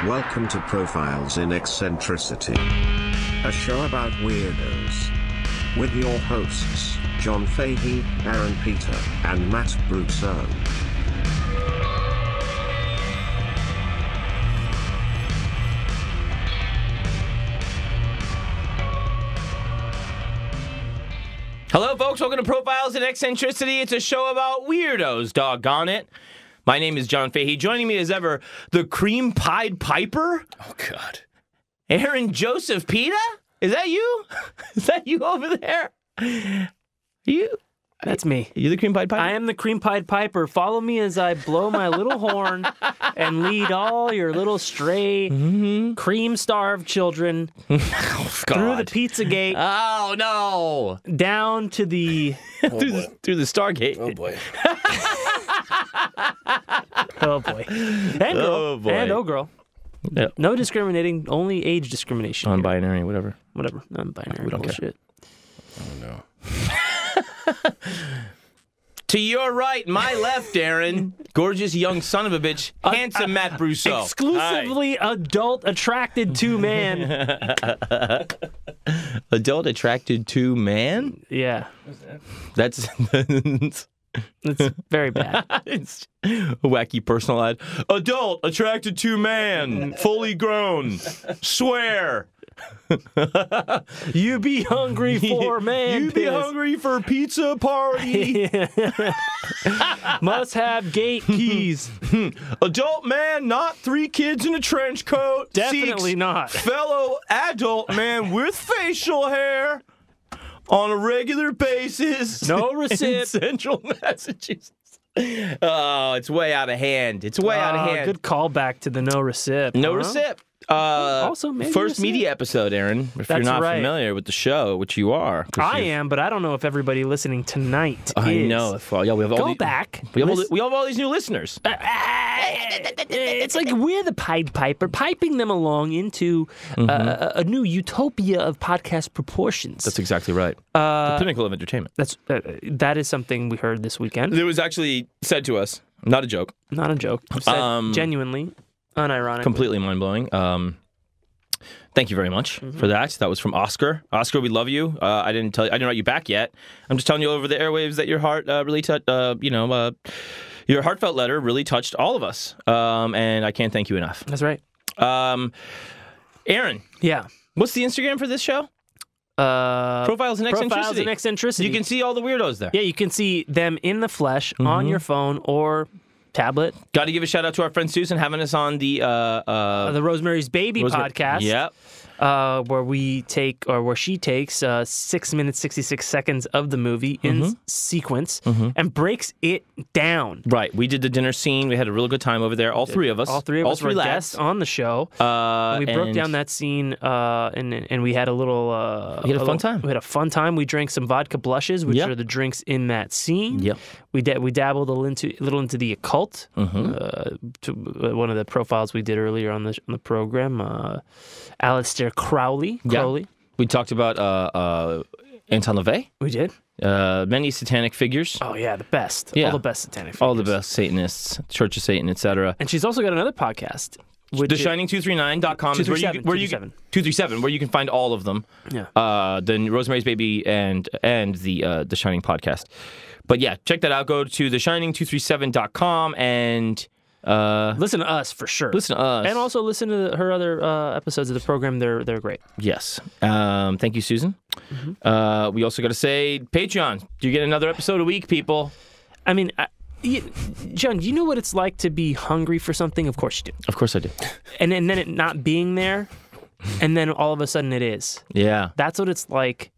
Welcome to Profiles in Eccentricity, a show about weirdos. With your hosts, John Fahey, Aaron Peter, and Matt Brousseau. Hello, folks. Welcome to Profiles in Eccentricity. It's a show about weirdos, doggone it. My name is John Fahey. Joining me as ever, the cream pied piper. Oh, God. Aaron Joseph Pita? Is that you? Is that you over there? You? That's me. You the cream pied piper? I am the cream pied piper. Follow me as I blow my little horn and lead all your little stray cream-starved children through the Pizzagate. Oh, no. Down to the... through the Stargate. Oh, boy. Oh, boy. And girl. Oh, boy. And oh, girl. Yeah. No discriminating, only age discrimination. Non-binary, whatever. Whatever. Non-binary. We don't care. Bullshit. Oh, no. To your right, my left, Aaron. Gorgeous young son of a bitch. Handsome Matt Brousseau. Exclusively adult attracted to man. Adult attracted to man? Yeah. That's It's very bad. it's a wacky personal ad. Adult attracted to man. Fully grown. Swear. You be hungry for man. You be hungry for pizza party. Must have gate keys. Adult man, not 3 kids in a trench coat. Definitely Seeks not. Fellow adult man with facial hair on a regular basis. No In recip. Central Massachusetts. Oh, it's way out of hand. It's way out of hand. Good callback to the no recip. No huh? recip. Also, maybe first recip. media episode, Aaron. If you're That's not right. familiar with the show, which you are. I am, but I don't know if everybody listening tonight I is. know. Well, yeah, we have all Go these, back. We have all these new listeners. It's like we're the Pied Piper, piping them along into a new utopia of podcast proportions. That's exactly right. The pinnacle of entertainment. That is something we heard this weekend. It was actually said to us, not a joke, Not a joke. Said genuinely, unironically. completely mind-blowing. Thank you very much for that. That was from Oscar. Oscar, we love you. I didn't write you back yet. I'm just telling you over the airwaves that your heart really touched, your heartfelt letter really touched all of us. And I can't thank you enough. That's right. Aaron, Yeah. what's the Instagram for this show? Profiles in Eccentricity. Profiles in Eccentricity. You can see all the weirdos there. Yeah, you can see them in the flesh on your phone or tablet. Got to give a shout out to our friend Susan having us on the Rosemary's Baby podcast. Yep. Where she takes 6 minutes 66 seconds of the movie in sequence and breaks it down. Right. We did the dinner scene. We had a real good time over there. All three of us. All three were lads. guests on the show. We broke down that scene and we had a little. We had a fun time. We had a fun time. We drank some vodka blushes, which are the drinks in that scene. Yep. We dabbled a little into the occult. To one of the profiles we did earlier on the program. Aleister Crowley. We talked about Anton LaVey. We did. Many satanic figures. Oh yeah, the best. Yeah. All the best satanic figures. All the best Satanists, Church of Satan, etc. And she's also got another podcast. TheShining239.com is where you 237 where you can find all of them. Yeah. Then Rosemary's Baby and the Shining podcast. But yeah, check that out. Go to TheShining237.com and listen to us for sure. Listen to us. And also listen to her other episodes of the program. They're great. Yes. Thank you, Susan. We also got to say, Patreon. You get another episode a week, people. I mean, John, do you know what it's like to be hungry for something? Of course you do. Of course I do. And then it not being there, and then all of a sudden it is. Yeah. That's what it's like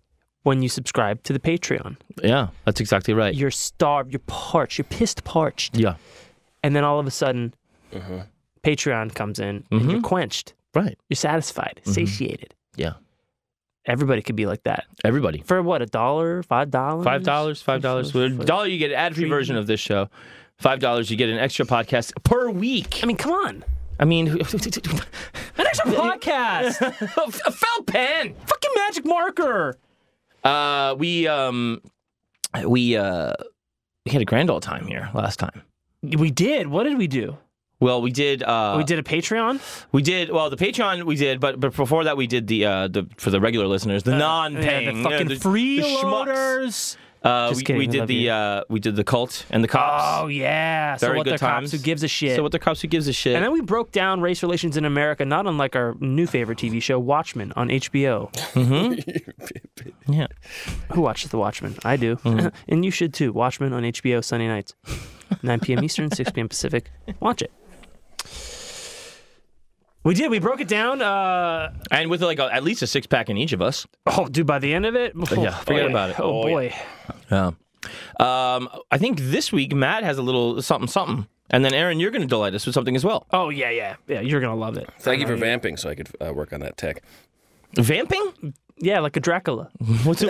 when you subscribe to the Patreon. Yeah, that's exactly right. You're starved, you're parched, you're pissed parched. Yeah. And then all of a sudden, Patreon comes in and you're quenched. Right. You're satisfied, satiated. Yeah. Everybody could be like that. Everybody. For what, $1, $5? $5. For $1, you get an ad-free version of this show. $5, you get an extra podcast per week. I mean, come on. I mean, An extra podcast. a felt pen. Fucking magic marker. We had a grand old time here last time. We did. What did we do? Well, we did. We did a Patreon. We did. Well, the Patreon we did, but before that we did the for the regular listeners, the non-paying, the fucking the freeloaders. We did the cult and the cops. Oh yeah. Very so what good the times. cops? Who gives a shit? So what the cops? Who gives a shit? And then we broke down race relations in America, not unlike our new favorite TV show, Watchmen, on HBO. Mm-hmm. Yeah. Who watches The Watchmen? I do. Mm-hmm. And you should too. Watchmen on HBO Sunday nights. 9 p.m. Eastern, 6 p.m. Pacific. Watch it. We did. We broke it down. And with like at least a 6-pack in each of us. Oh, dude, by the end of it? Yeah, forget about it. Oh, boy. Yeah. I think this week Matt has a little something. And then Aaron, you're going to delight us with something as well. Oh, yeah. Yeah, you're going to love it. Thank you for vamping so I could work on that tech. Vamping? Yeah, like a Dracula. What's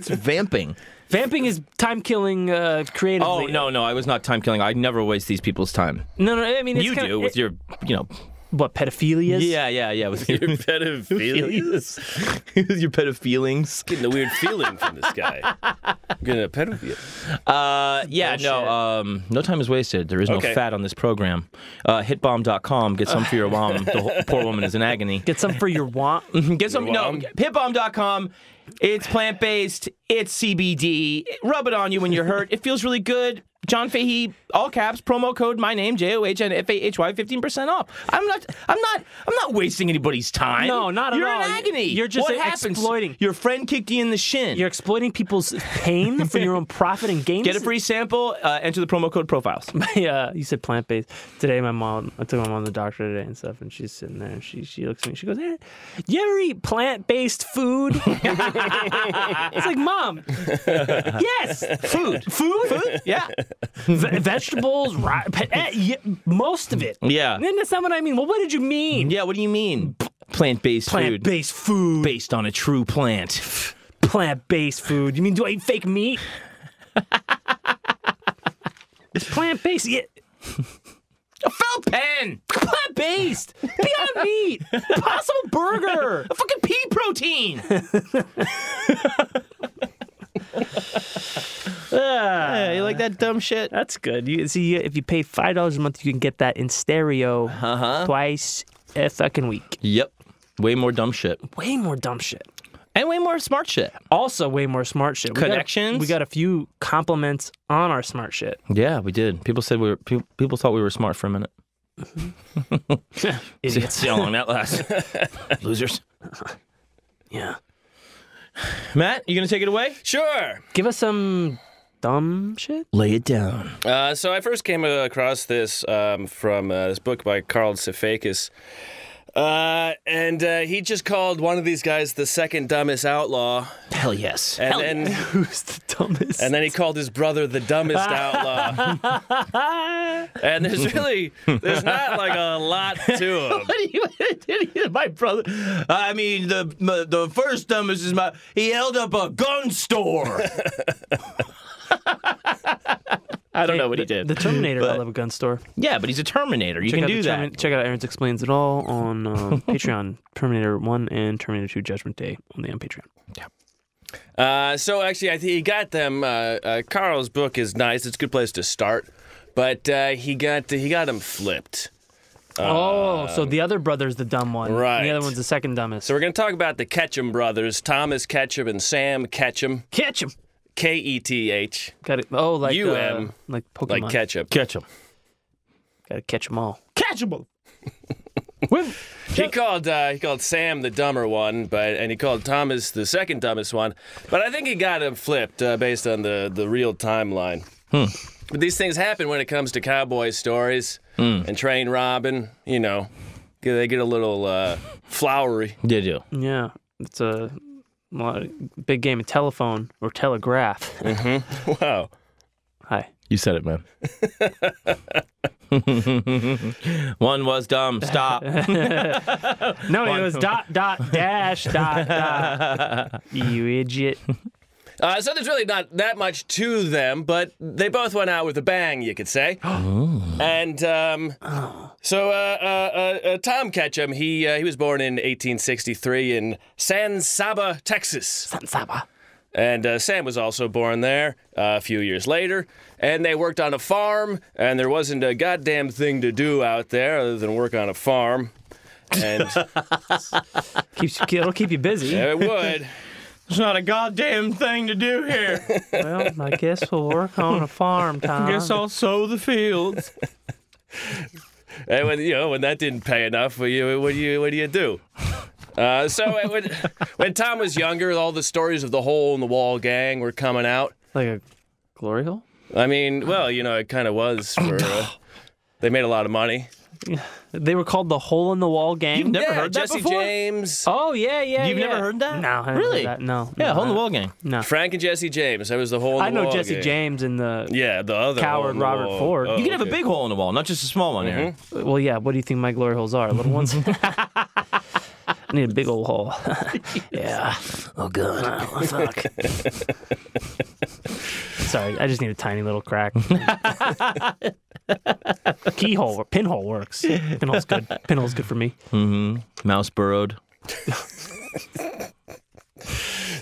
vamping? Vamping is time-killing creatively. Oh, no, I was not time-killing. I never waste these people's time. No, I mean... It's you kinda, do with your, What, pedophilia? Yeah, with your Pedophilia? with your pedophilings. Getting a weird feeling from this guy. I'm getting a pedophilia. No time is wasted. There is no fat on this program. Hitbomb.com. Get some for your mom. The poor woman is in agony. Get some for your want. Get some. No, hitbomb.com. It's plant-based. It's CBD. Rub it on you when you're hurt. It feels really good. John Fahey, all caps, promo code my name, JOHNFAHY, 15% off. I'm not wasting anybody's time. No, not at all. You're in agony. You're just what happens? exploiting. Your friend kicked you in the shin. You're exploiting people's pain for your own profit and gain. Get a free sample. Enter the promo code profiles. Yeah, you said plant-based. Today, I took my mom to the doctor today and stuff, and she's sitting there, and she looks at me, she goes, "Hey, you ever eat plant-based food?" It's like, Mom, yes, food, yeah. Vegetables, most of it. Yeah. And that's not what I mean. Well, what did you mean? Yeah, what do you mean? Plant-based food. Plant-based food. Based on a true plant. Plant-based food. You mean, do I eat fake meat? It's plant-based. Yeah. A felt pen! Plant-based! Beyond Meat! Impossible Burger! A fucking pea protein! Yeah, you like that dumb shit? That's good. You see, if you pay $5 a month, you can get that in stereo twice a fucking week. Yep. Way more dumb shit. Way more dumb shit. And way more smart shit. Also, way more smart shit. Connections. We got a few compliments on our smart shit. Yeah, we did. People said people thought we were smart for a minute. Idiots. See how long that lasts. Losers. Yeah. Matt, you gonna take it away? Sure. Give us some dumb shit. Lay it down. So I first came across this from this book by Carl Safakis. And he just called one of these guys the second dumbest outlaw. Hell yes. And then who's the dumbest? And then he called his brother the dumbest outlaw. And there's not like a lot to him. My brother. I mean, the first dumbest is he held up a gun store. I don't know what he did. The Terminator held up a gun store. Yeah, but he's a Terminator. You can do that. Check out Aaron's Explains It All on Patreon. Terminator 1 and Terminator 2 Judgment Day on Patreon. Yeah. So actually, I think he got them. Carl's book is nice. It's a good place to start. But he got them flipped. So the other brother's the dumb one. Right. And the other one's the second dumbest. So we're going to talk about the Ketchum brothers, Thomas Ketchum and Sam Ketchum. Ketchum. K-E-T-H. Got it. Oh, like U-M. Like Pokemon. Like ketchup. Ketchum. Gotta catch them all. Catch them all. He called Sam the dumber one, and he called Thomas the second dumbest one. But I think he got him flipped based on the real timeline. But these things happen when it comes to cowboy stories and train robbing. You know, they get a little flowery. They do. Yeah, it's a big game of telephone or telegraph. Wow. Hi. You said it, man. One was dumb. Stop. No, it was ... You idiot. So there's really not that much to them, but they both went out with a bang, you could say. And so Tom Ketchum, he was born in 1863 in San Saba, Texas. San Saba. And Sam was also born there a few years later. And they worked on a farm, and there wasn't a goddamn thing to do out there other than work on a farm. And It'll keep you busy. yeah, it would. There's not a goddamn thing to do here. Well, I guess we'll work on a farm, Tom. Guess I'll sow the fields. And when that didn't pay enough, what do you do? So when Tom was younger, all the stories of the hole in the wall gang were coming out. Like a glory hole? I mean, well, it kind of was. They made a lot of money. They were called the Hole in the Wall Gang. You've never heard that Jesse before? James. Oh yeah. You've never heard that? No, I haven't Really? heard that. No. Yeah, no, Hole in the Wall Gang. No. Frank and Jesse James. That was the hole in the I wall. know Jesse gang. James and the Yeah, the other coward hole in the Robert wall. Ford. Oh, You can have a okay. big hole in the wall, not just a small one, Aaron. Well, yeah. What do you think my glory holes are? Little ones? I need a big old hole. Yeah. Oh, God. Oh, fuck. Sorry, I just need a tiny little crack. Keyhole, pinhole works. Pinhole's good. Pinhole's good for me. Mouse burrowed.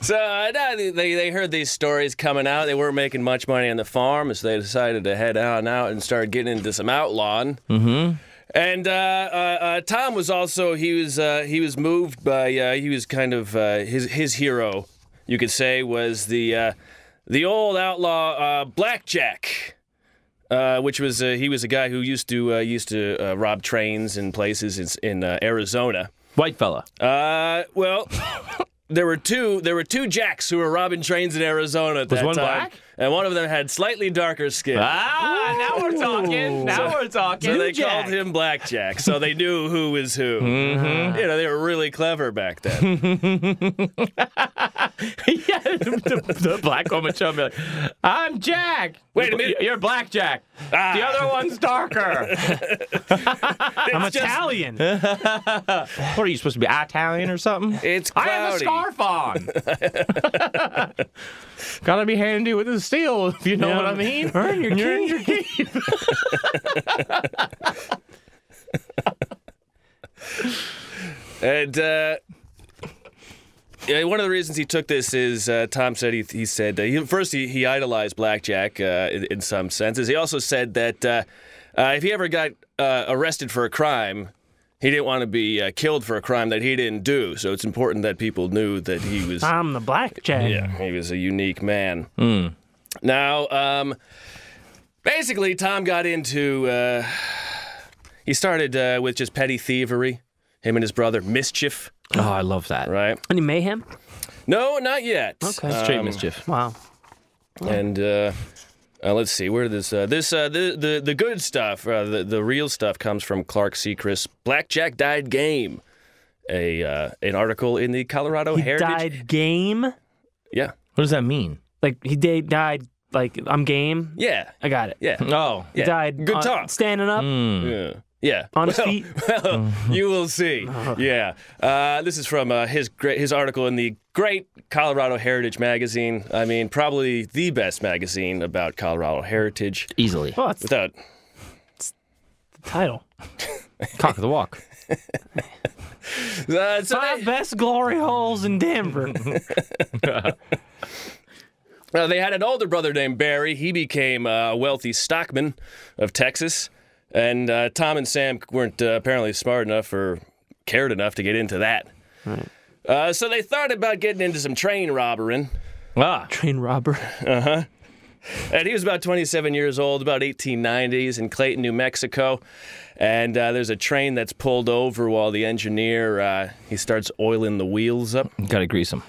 So now they heard these stories coming out. They weren't making much money on the farm, so they decided to head on out and start getting into some outlawing. Mm-hmm. And Tom was also he was moved by he was kind of his hero, you could say, was the old outlaw Blackjack. Which was he was a guy who used to rob trains in places in Arizona. White fella. Well, there were two Jacks who were robbing trains in Arizona at that one time, black? and one of them had slightly darker skin. Now we're talking. We're talking. So they called him Blackjack, so they knew who was who. Mm-hmm. They were really clever back then. Yeah, the black woman showed me like, I'm Jack. Wait a minute. You're Blackjack. The other one's darker. I'm Italian. What are you supposed to be, Italian or something? It's I have a cloudy. scarf on. Gotta be handy with the steel, if you know what I mean. Earn your keep. And one of the reasons he took this is Tom said he said he idolized Blackjack in some senses. He also said that if he ever got arrested for a crime, he didn't want to be killed for a crime that he didn't do. So it's important that people knew that he was. I'm the Blackjack. Yeah, he was a unique man. Now, basically, Tom got into. He started with just petty thievery. Him and his brother, mischief. Oh, I love that. Right? Any mayhem? No, not yet. Okay. Straight mischief. Wow. And let's see where the good stuff, the real stuff comes from Clark Seacrest's Blackjack Died Game, an article in the Colorado He Heritage. died game? Yeah, What does that mean? Like, he died, like, I'm game? yeah, I got it. yeah. Oh. He Yeah. died Good talk. standing up Yeah. on his feet. Well, you will see. Yeah. This is from his article in the great Colorado Heritage magazine. I mean, probably the best magazine about Colorado heritage. Easily. Well, that's Without the title. Cock of the walk. so Five best glory holes in Denver. they had an older brother named Barry. He became a wealthy stockman of Texas. And Tom and Sam weren't apparently smart enough or cared enough to get into that. Right. So they thought about getting into some train robbering. Ah. Train robber. And he was about 27 years old, about 1890s, in Clayton, New Mexico. And there's a train that's pulled over while the engineer, he starts oiling the wheels up. Gotta grease them.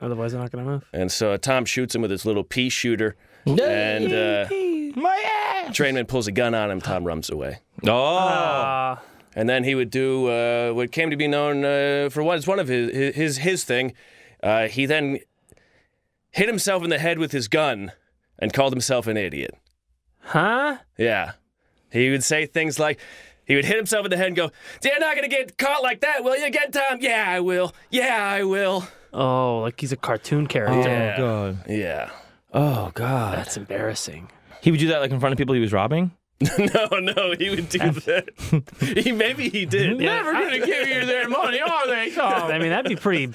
Otherwise, they're not going to move. And so Tom shoots him with his little pea shooter. And My ass! trainman pulls a gun on him. Tom runs away. Oh. And then he would do what came to be known for one of his thing. He then hit himself in the head with his gun and called himself an idiot. Huh? Yeah. He would say things like, he would hit himself in the head and go, "You're not going to get caught like that, will you again, Tom?" "Yeah, I will. Yeah, I will." Oh, like he's a cartoon character. Yeah. God. Yeah. Oh, God. That's embarrassing. He would do that like in front of people he was robbing? No, he would do that. Maybe he did. Never gonna give you their money, are they, Tom? I mean, that'd be pretty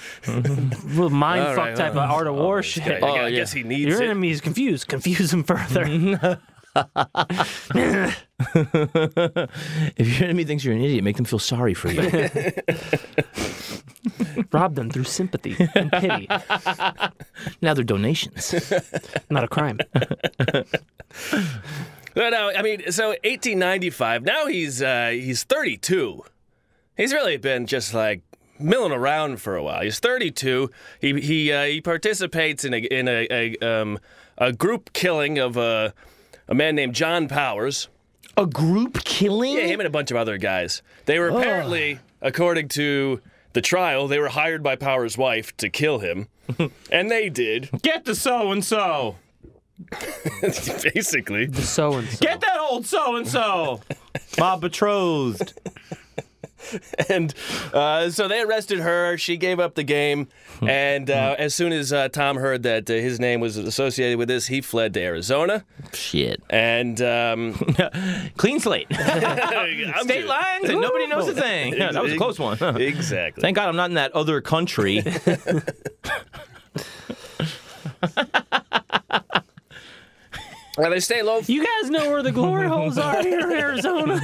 real mind fuck type of art of war shit. I guess he needs Your it. enemy is confused. Confuse him further. If your enemy thinks you're an idiot, make them feel sorry for you. Rob them through sympathy and pity. Now they're donations. Not a crime. No, I mean, so 1895. Now he's 32. He's really been just like milling around for a while. He's 32. He participates in a group killing of a man named John Powers. A group killing? Yeah, him and a bunch of other guys. They were apparently, according to the trial, they were hired by Powers' wife to kill him, and they did. Get the so-and-so. Basically. The so-and-so. Get that old so-and-so. My betrothed. And so they arrested her. She gave up the game. And as soon as Tom heard that his name was associated with this, he fled to Arizona. Shit. And Clean slate. State lines and nobody knows a thing. Yeah, that was a close one. Exactly. Thank God I'm not in that other country. Well, they stay low. You guys know where the glory holes are here in Arizona.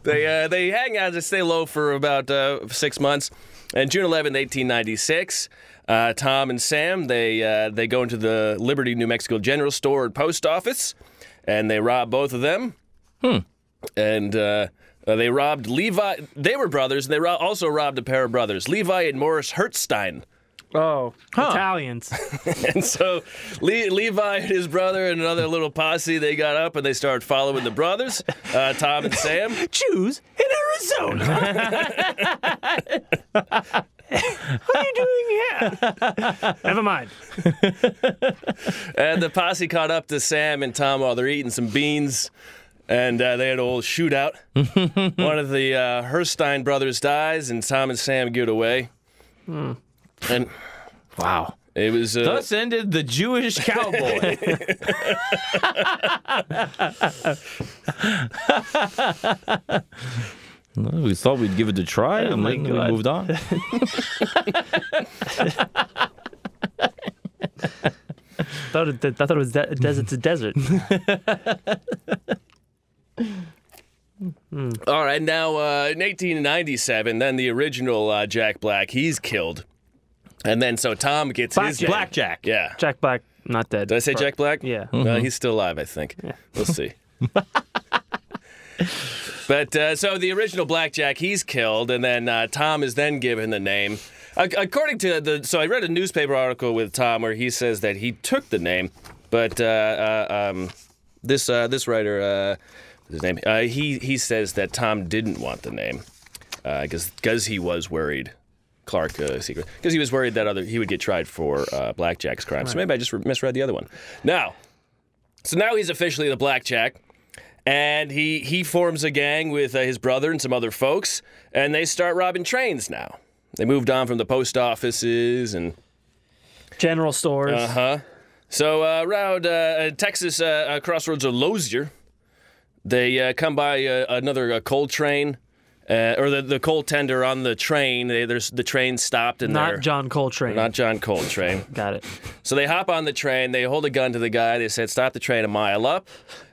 They hang out and stay low for about 6 months. And June 11th, 1896, Tom and Sam, they go into the Liberty, New Mexico General Store and Post Office, and they rob both of them. And they robbed Levi. They were brothers, and they also robbed a pair of brothers, Levi and Morris Hertzstein. Oh, Italians. And so Levi and his brother and another little posse, they got up and they started following the brothers, Tom and Sam. Jews in Arizona. What are you doing here? Never mind. And the posse caught up to Sam and Tom while they're eating some beans. And they had a whole shootout. One of the Hertzstein brothers dies, and Tom and Sam get away. And Wow. it was Thus ended the Jewish cowboy. Well, we thought we'd give it a try, and my then we God. moved on. I thought it was desert to desert. all right. Now in 1897, then the original Jack Black, he's killed, and then so Tom gets his name. Blackjack. Yeah. Jack Black, not dead. Did I say Jack Black? Yeah. He's still alive, I think. We'll see. But so the original Blackjack, he's killed, and then Tom is then given the name. According to so I read a newspaper article with Tom where he says that he took the name, but this writer, his name, he says that Tom didn't want the name because he was worried. Clark secret because he was worried that he would get tried for Blackjack's crime. So maybe I just misread the other one. Now he's officially the Blackjack, and he forms a gang with his brother and some other folks, and they start robbing trains now. They moved on from the post offices and General stores. So around Texas crossroads of Lozier, they come by another coal train. Or the coal tender on the train. The train stopped and Not John Coltrane. Not John Coltrane. Got it. So they hop on the train. They hold a gun to the guy. They said, "Stop the train a mile up,"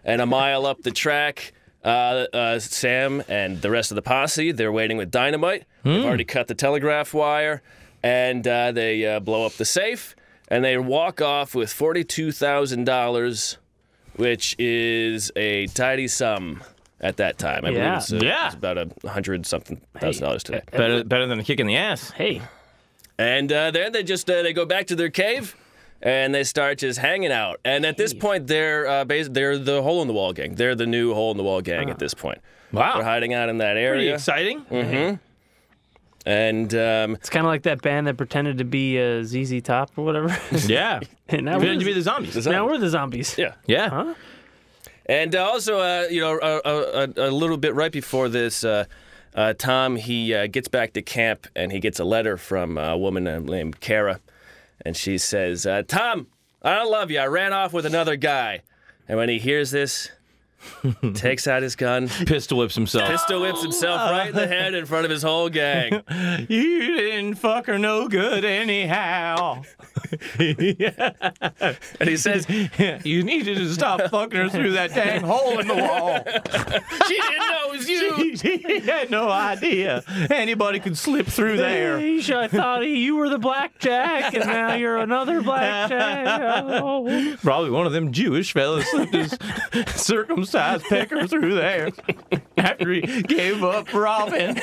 and a mile up the track. Sam and the rest of the posse, they're waiting with dynamite. They've already cut the telegraph wire, and they blow up the safe, and they walk off with $42,000, which is a tidy sum. At that time, I believe it's about $100-something thousand today. Better than a kick in the ass. Hey. And then they just they go back to their cave, and they start just hanging out. And at this point, they're the hole in the wall gang. They're the new hole in the wall gang at this point. Wow. They're hiding out in that Pretty area. exciting. And It's kind of like that band that pretended to be ZZ Top or whatever. Yeah. And now Pretending to be the zombies. now we're the zombies. yeah. Yeah. Huh? And also, a little bit right before this, Tom, he gets back to camp, and he gets a letter from a woman named Kara. And she says, "Tom, I don't love you. I ran off with another guy. And when he hears this, takes out his gun, Pistol whips himself. pistol whips himself right in the head in front of his whole gang. You didn't fuck her no good anyhow. And he says, You needed to stop fucking her through that dang hole in the wall. she didn't know it was you. She had no idea anybody could slip through there. You should have thought you were the blackjack, and now you're another blackjack. Oh. Probably one of them Jewish fellas slipped his circumcised pecker through there after he gave up robbing.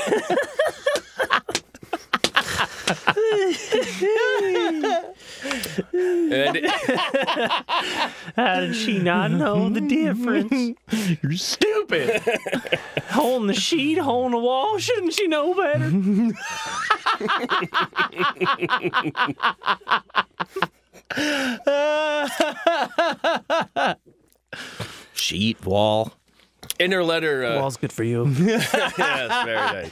And How did she not know the difference? You're stupid. Hole in the sheet, hole in the wall. Shouldn't she know better? Sheet, wall. in her letter, Wall's good for you. yeah, it's very nice.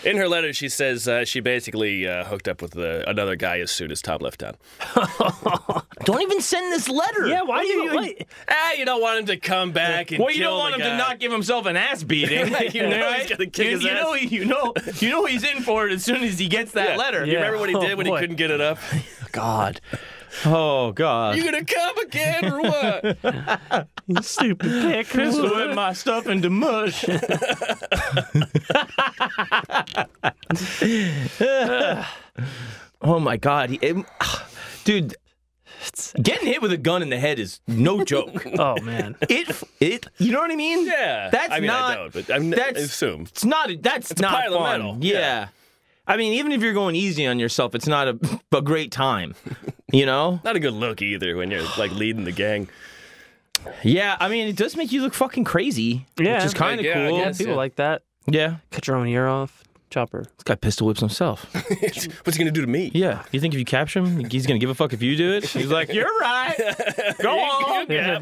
In her letter, she says she basically hooked up with another guy as soon as Tom left town. Don't even send this letter. Yeah, why do you? You don't want him to come back and Well, you kill don't want the him to guy. not give himself an ass beating. You know he's gonna kick his ass. You know he's in for it as soon as he gets that Yeah. letter. You remember what he did when he boy. couldn't get it up? God. Oh God. You gonna come again or what? You stupid pick. Pistol whip my stuff into mush. Oh my God, dude. Getting hit with a gun in the head is no joke. Oh man. It. You know what I mean? Yeah. That's I mean, not. I don't, but I assume. It's not. That's It's a not pile of fun. metal. Yeah. Yeah. I mean, even if you're going easy on yourself, it's not a great time. You know? Not a good look either when you're like leading the gang. Yeah. I mean, it does make you look fucking crazy. Yeah. Which is kind of Yeah, I cool. guess. People like that. Yeah. Cut your own ear off. Chopper. This guy pistol whips himself. What's he gonna do to me? Yeah. You think if you capture him, he's gonna give a fuck if you do it? He's like, you're right. Go on. Yeah.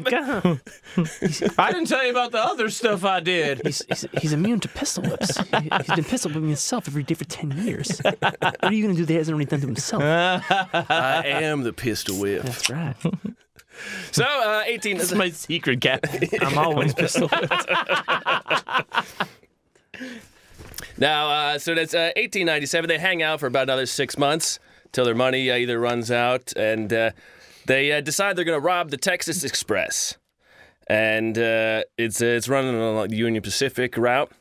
I didn't tell you about the other stuff I did. He's immune to pistol whips. He's been pistol whipping himself every day for 10 years. What are you going to do that he hasn't already done to himself? I am the pistol whip. That's right. So, 18. That's my secret cat. I'm always pistol whipped. Now, so that's 1897. They hang out for about another 6 months till their money either runs out, and they decide they're going to rob the Texas Express. And it's running on the Union Pacific route.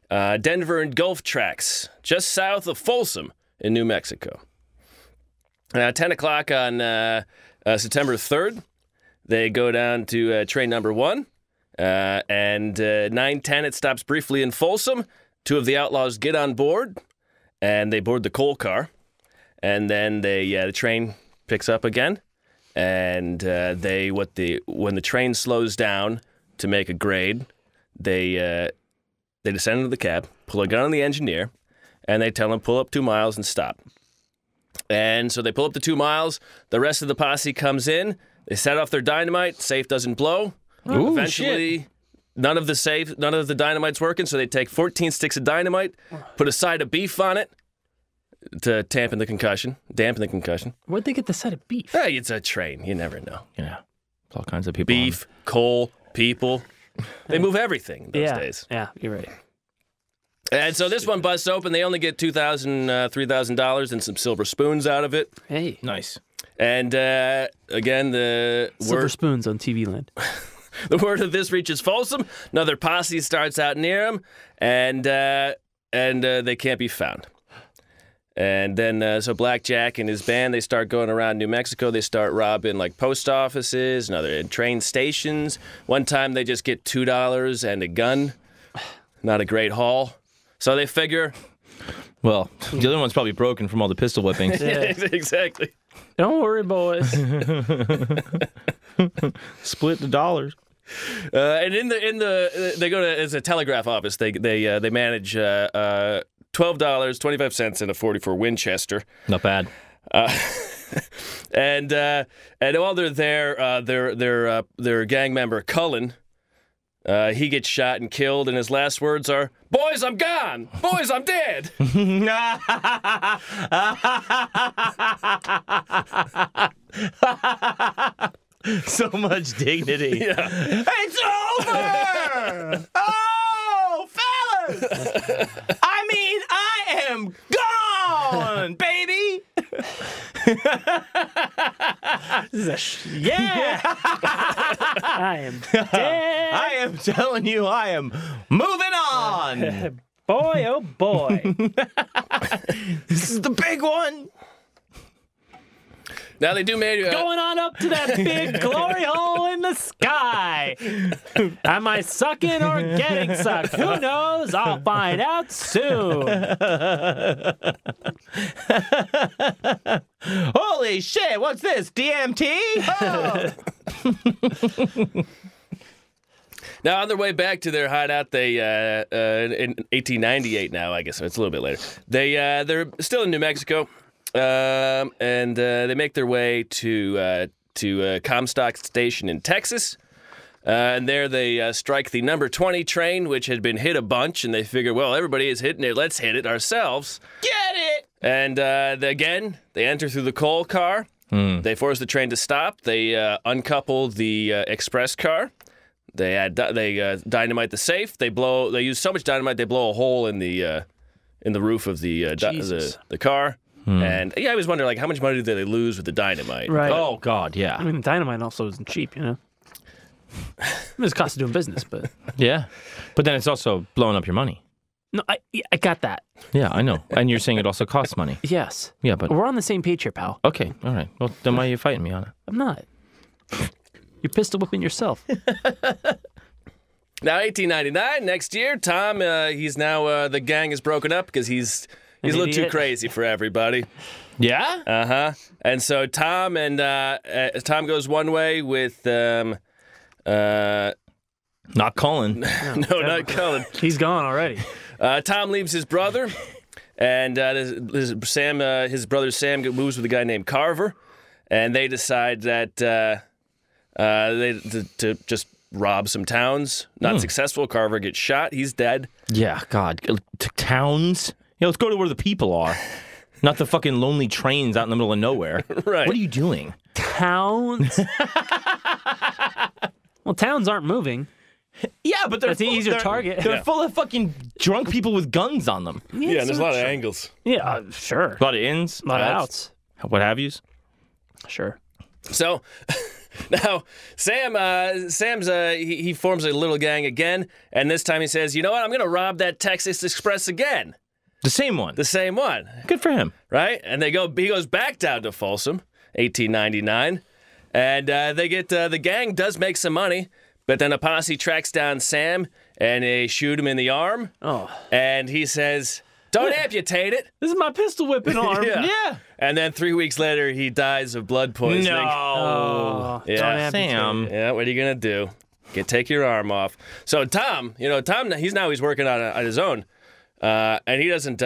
Denver and Gulf tracks, just south of Folsom in New Mexico. 10 o'clock on September 3rd, they go down to train number 1. And 9:10, it stops briefly in Folsom. 2 of the outlaws get on board, and they board the coal car. And then the train picks up again. And when the train slows down to make a grade, they descend into the cab, pull a gun on the engineer, and they tell him pull up 2 miles and stop. And so they pull up to 2 miles. The rest of the posse comes in. They set off their dynamite. Safe doesn't blow. Ooh, Eventually, shit. none of the dynamite's working. So they take 14 sticks of dynamite, put a side of beef on it to dampen the concussion. Where'd they get the side of beef? Hey, it's a train. You never know. Yeah. All kinds of people. Beef, coal, people. They move everything those days. Yeah, you're right. And so this one busts open. They only get $2,000, $3,000 and some silver spoons out of it. Hey. Nice. And again, the Silver word, spoons on TV land. the word of this reaches Folsom. Another posse starts out near them, and they can't be found. And then so Blackjack and his band, they start going around New Mexico. They start robbing like post offices and other train stations. One time they just get $2 and a gun. Not a great haul. So they figure. Well, the other one's probably broken from all the pistol whippings. Yeah, exactly. Don't worry, boys. Split the dollars. And in the they go to, it's a telegraph office. They manage $12.25 in a 44 Winchester. Not bad. And while they're there, their gang member Cullen, he gets shot and killed, and his last words are, "Boys, I'm gone. Boys, I'm dead." So much dignity. Yeah. It's over! Oh, fellas! I mean, I am gone, baby! Yeah! I am dead. I am telling you, I am moving on. Boy, oh boy. This is the big one. Now they do maybe Going on up to that big glory hole in the sky. Am I sucking or getting sucked? Who knows? I'll find out soon. Holy shit, what's this? DMT? Oh. Now, on their way back to their hideout, they in 1898 now, I guess, so it's a little bit later. They're still in New Mexico, and they make their way to Comstock Station in Texas. And there they strike the number 20 train, which had been hit a bunch, and they figure, well, everybody is hitting it, let's hit it ourselves. Get it! And again, they enter through the coal car. They force the train to stop. They uncouple the express car. They dynamite the safe. They use so much dynamite they blow a hole in the roof of the car. And yeah, I always wonder like how much money did they lose with the dynamite? Right. Oh God, yeah. I mean, dynamite also isn't cheap, you know? It's cost of doing business, but... Yeah. But then it's also blowing up your money. No, I got that. Yeah, I know. And you're saying it also costs money. Yes. Yeah, but... We're on the same page here, pal. Okay, all right. Well, then why are you fighting me on it? I'm not. You're pistol whipping yourself. Now, 1899, next year, Tom, he's now, the gang is broken up because he's a little too crazy for everybody. Yeah? Uh-huh. And so Tom goes one way with, Not Cullen. no, not Cullen. He's gone already. Tom leaves his brother, and his brother Sam moves with a guy named Carver, and they decide that to just rob some towns. Not successful. Carver gets shot. He's dead. Yeah, God. Towns? Yeah, let's go to where the people are. Not the fucking lonely trains out in the middle of nowhere. Right. What are you doing? Towns? Well, towns aren't moving. Yeah, but That's an easier target. They're full of fucking drunk people with guns on them. Yeah, and there's a lot of angles. Yeah, sure. A lot of ins. A lot of outs. What have yous? Sure. So now Sam's he forms a little gang again, and this time he says, you know what, I'm going to rob that Texas Express again. The same one. The same one. Good for him. Right? And he goes back down to Folsom, 1899, and the gang does make some money, but then a posse tracks down Sam, and they shoot him in the arm. Oh. And he says, don't amputate it. This is my pistol whipping arm. Yeah. And then 3 weeks later, he dies of blood poisoning. No. Oh, Yeah. don't amputate. Sam. Yeah, what are you going to do? Take your arm off. So Tom, he's working on his own. And he doesn't,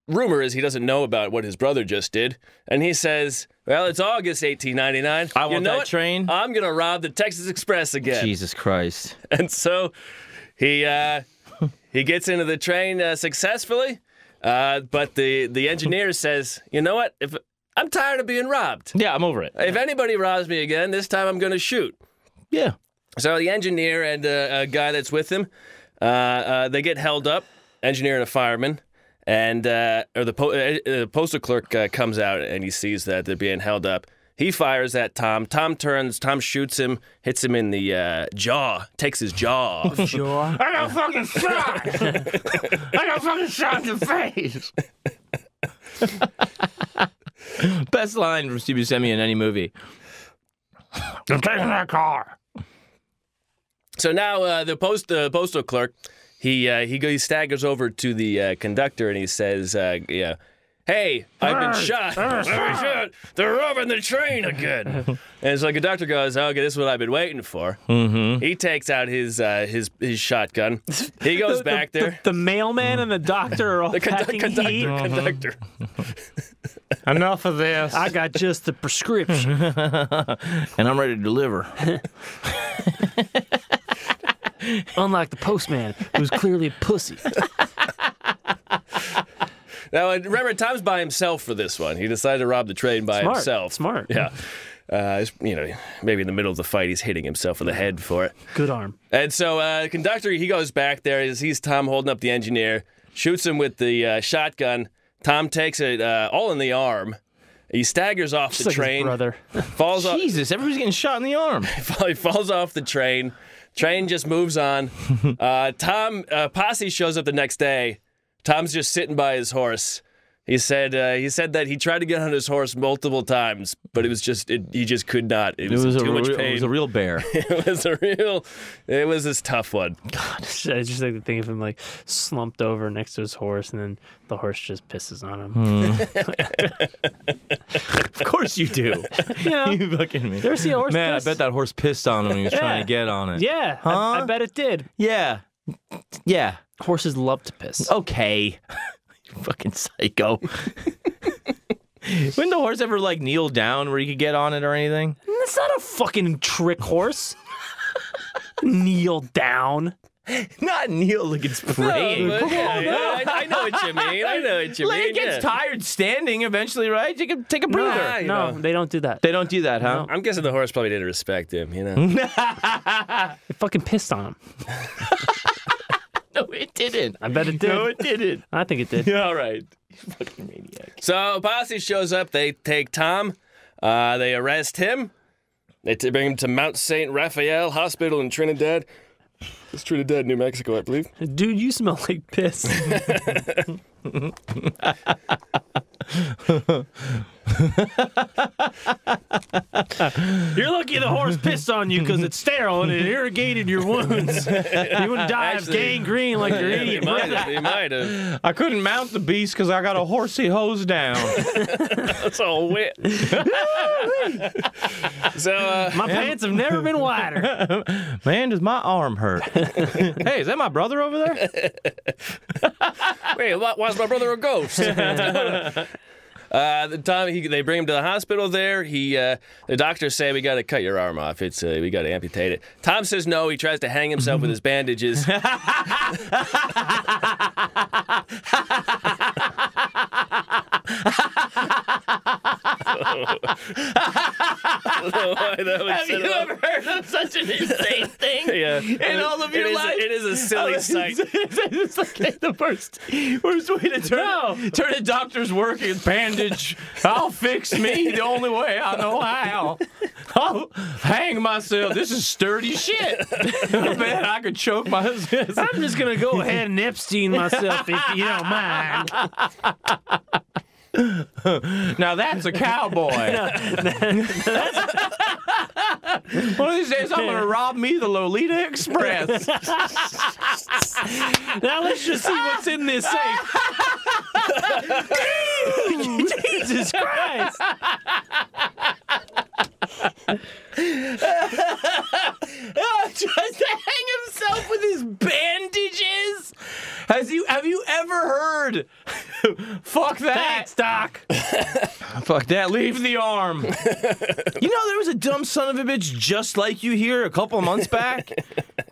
rumor is he doesn't know about what his brother just did. And he says, well, it's August 1899. I want that train. I'm going to rob the Texas Express again. Jesus Christ. And so he gets into the train successfully. But the engineer says, you know what? If I'm tired of being robbed. Yeah, I'm over it. If anybody robs me again, this time I'm going to shoot. Yeah. So the engineer and a guy that's with him, they get held up, engineer and a fireman, and the postal clerk comes out and he sees that they're being held up. He fires at Tom. Tom shoots him, hits him in the jaw, takes his jaw off. Sure. I got fucking shot! I got fucking shot in the face! Best line from Steve Buscemi in any movie. I'm taking that car. So now the postal clerk, he staggers over to the conductor and he says, hey, I've been shot. They're robbing the train again. And so the conductor goes, okay, this is what I've been waiting for. Mm-hmm. He takes out his shotgun. He goes back there. The mailman and the doctor are all packing heat. Conductor. Enough of this. I got just the prescription. And I'm ready to deliver. Unlike the postman, who's clearly a pussy. Now, remember, Tom's by himself for this one. He decided to rob the train by himself. Smart. Yeah. Maybe in the middle of the fight, he's hitting himself in the head for it. Good arm. And so the conductor, he goes back there. He sees Tom holding up the engineer, shoots him with the shotgun. Tom takes it all in the arm. He staggers off Just the like train. his brother. Falls off. Jesus, everybody's getting shot in the arm. He falls off the train. Train just moves on. Tom Posse shows up the next day. Tom's just sitting by his horse. He said that he tried to get on his horse multiple times, but it was just he just could not. It was too much pain. It was a real bear. It was this tough one. God, I just like to think of him like slumped over next to his horse, and then the horse just pisses on him. Of course you do. Yeah. You fucking me. You ever see a horse Man, piss? I bet that horse pissed on him when he was trying to get on it. Yeah, Huh? I bet it did. Yeah. Yeah. Horses love to piss. Okay. You fucking psycho. Wouldn't the horse ever like kneel down where you could get on it or anything? That's not a fucking trick horse. Kneel down. Not kneel like it's praying. No, I know what you mean. I know what you Like mean. it gets yeah. tired standing eventually, right? Take a breather. Nah, you No, know. they don't do that. They don't do that, huh? I'm guessing the horse probably didn't respect him, you know. They fucking pissed on him. No, it didn't. I bet it did. No, it didn't. I think it did. All right. You fucking maniac. So Posse shows up. They take Tom. They arrest him. They bring him to Mount St. Raphael Hospital in Trinidad. It's Trinidad, New Mexico, I believe. Dude, you smell like piss. You're lucky the horse pissed on you because it's sterile and it irrigated your wounds. You wouldn't die of gangrene like your idiot brother. He might have. I couldn't mount the beast because I got a horsey hose down. That's all wet. So, My pants have never been wider. Man, does my arm hurt? Hey, is that my brother over there? wait, why's my brother a ghost? They bring him to the hospital there. The doctors say, we got to cut your arm off. We got to amputate it. Tom says no. He tries to hang himself with his bandages. Have you ever heard of such an insane thing? Yeah. In all of your life? It is a silly sight. It's like the worst way to turn a doctor's work is bandage. I'll fix me the only way I know how. I'll hang myself. This is sturdy shit. Man, I could choke myself. I'm just going to go ahead and Epstein myself if you don't mind. Now that's a cowboy. One of these days I'm going to rob me the Lolita Express. Now let's just see what's in this safe. Jesus Christ. Tries to hang himself with his bandages. Have you ever heard? Fuck that. Thanks, Doc. Fuck that. Leave the arm. You know there was a dumb son of a bitch just like you here a couple of months back.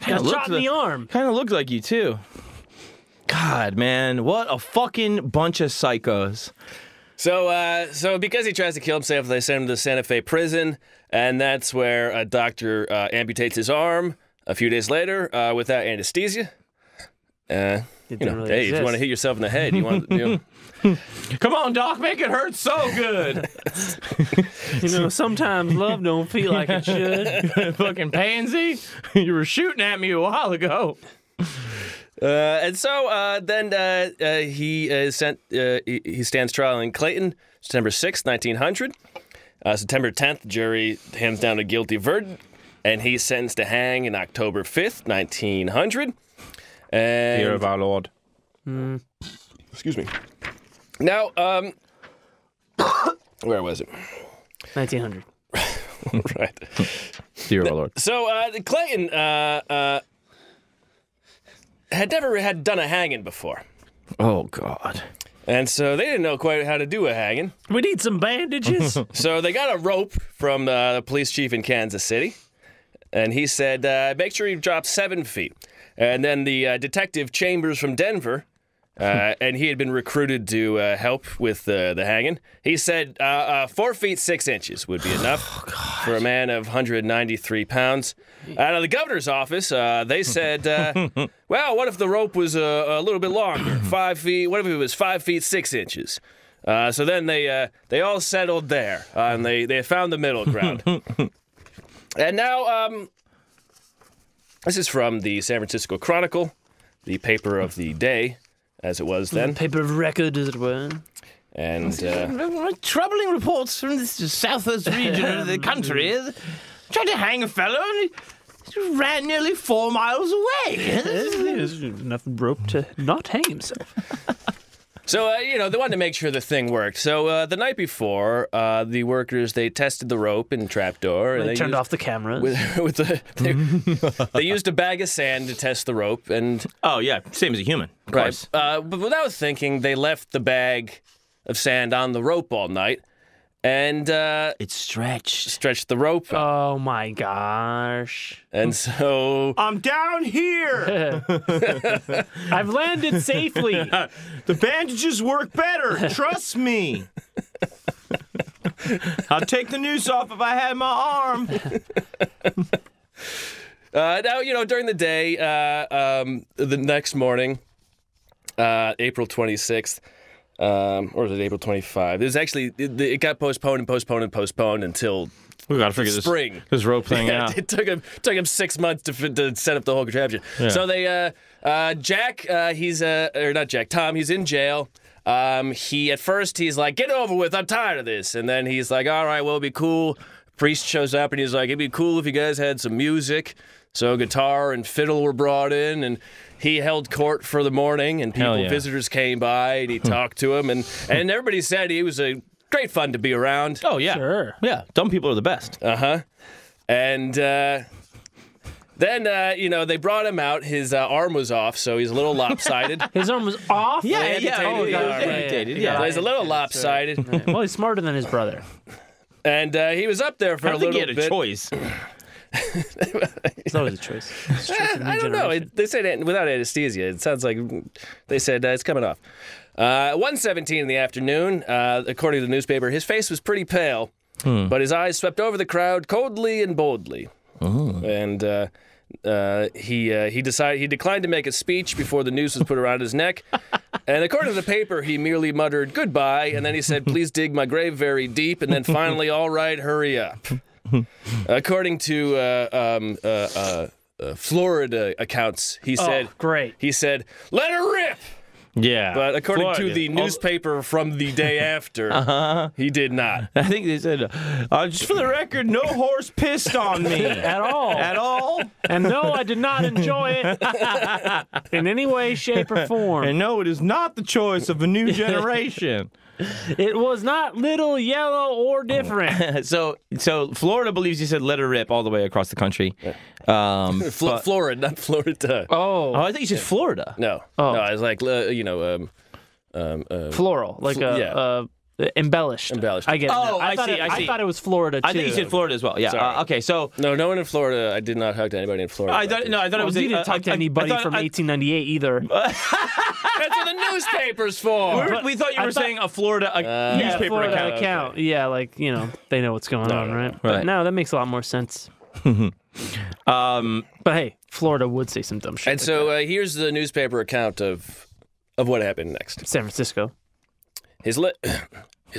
Got shot in the arm. Kind of looked like you too. God, man, what a fucking bunch of psychos. So because he tries to kill himself, they send him to Santa Fe prison, and that's where a doctor amputates his arm a few days later without anesthesia. It didn't really Hey, if you exist. want to hit yourself in the head, you want Come on, Doc, make it hurt so good. Sometimes love don't feel like it should. Fucking pansy, you were shooting at me a while ago. And so then he is sent. He stands trial in Clayton, September 6th, 1900. September 10th, jury hands down a guilty verdict, and he's sentenced to hang in October 5th, 1900. And Dear of our Lord. excuse me. Now, where was it? 1900. Right. Dear of our Lord. So Clayton had never had done a hanging before. Oh, God. And so they didn't know quite how to do a hanging. We need some bandages. So they got a rope from the police chief in Kansas City. And he said, make sure you drop 7 feet. And then the detective Chambers from Denver and he had been recruited to help with the hanging. He said 4 feet 6 inches would be enough for a man of 193 pounds. Out of the governor's office, they said, well, what if the rope was a little bit longer? 5 feet. What if it was 5 feet 6 inches? So then they all settled there, and they found the middle ground. And now, this is from the San Francisco Chronicle, the paper of the day, as it was then. Paper of record, as it were. And troubling reports from this southwest region of the country. Tried to hang a fellow and he ran nearly 4 miles away. There's enough rope to not hang himself. so, they wanted to make sure the thing worked. So the night before, the workers, they tested the rope and trapdoor. They turned off the cameras. They used a bag of sand to test the rope. And oh, yeah, same as a human, of course. But without thinking, they left the bag of sand on the rope all night. And it stretched the rope. Oh, my gosh. And so... I'm down here! I've landed safely. The bandages work better. Trust me. I'd take the noose off if I had my arm. Now, during the day, the next morning, April 26th, or was it April 25th? It was actually, it got postponed until We got to figure spring. This rope thing out. It took him 6 months to set up the whole contraption. Yeah. So they, Jack, Tom, he's in jail. At first he's like, get over with, I'm tired of this. And then he's like, all right, well, it'd be cool. Priest shows up and he's like, it'd be cool if you guys had some music. So guitar and fiddle were brought in, and he held court for the morning, and visitors came by, and he talked to him, and everybody said he was a great fun to be around. Oh, yeah. Sure. Yeah, dumb people are the best. Uh-huh. And then, they brought him out. His arm was off, so he's a little lopsided. His arm was off? Yeah. Amputated. So he's a little lopsided. Right. Well, he's smarter than his brother. And he was up there for a little bit. I think he had a choice. It's always a choice. I don't know. They said without anesthesia. It sounds like they said it's coming off. 1:17 in the afternoon, according to the newspaper, his face was pretty pale, but his eyes swept over the crowd coldly and boldly. And he declined to make a speech before the noose was put around his neck. And according to the paper, he merely muttered goodbye, and then he said, "Please dig my grave very deep," and then finally, "All right, hurry up." According to Florida accounts, he said, great. He said, "Let her rip." Yeah. But according to the newspaper from the day after, he did not. I think they said, just for the record, no horse pissed on me. At all. At all. And no, I did not enjoy it in any way, shape, or form. And no, it is not the choice of a new generation. It was not little, yellow, or different. So Florida believes he said let her rip all the way across the country. Florida, not Florida. Oh, I think he said Florida. No. Oh. No, I was like, floral, like embellished. Embellished. I get it. Oh, I see. I thought it was Florida too. I think he said Florida as well. Yeah. Sorry. Okay. So no one in Florida. I did not talk to anybody in Florida. I thought it was. You didn't talk to anybody from 1898 either. That's what the newspaper's for. We thought you were saying a Florida newspaper Florida account. Okay. Yeah, like they know what's going on, right? But no, that makes a lot more sense. But hey, Florida would say some dumb shit. And so here's the newspaper account of what happened next. San Francisco. His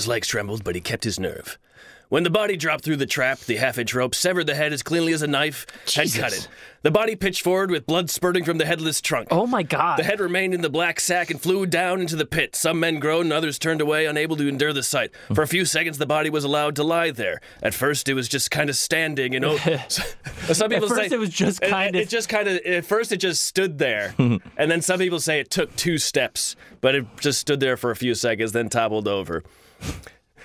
legs trembled, but he kept his nerve. When the body dropped through the trap, the half-inch rope severed the head as cleanly as a knife had cut it. The body pitched forward with blood spurting from the headless trunk. Oh, my God. The head remained in the black sack and flew down into the pit. Some men groaned and others turned away, unable to endure the sight. For a few seconds, the body was allowed to lie there. At first, it was just kind of standing, some people say... it was just kind of... It just kind of... At first, it just stood there. And then some people say it took 2 steps, but it just stood there for a few seconds, then toppled over.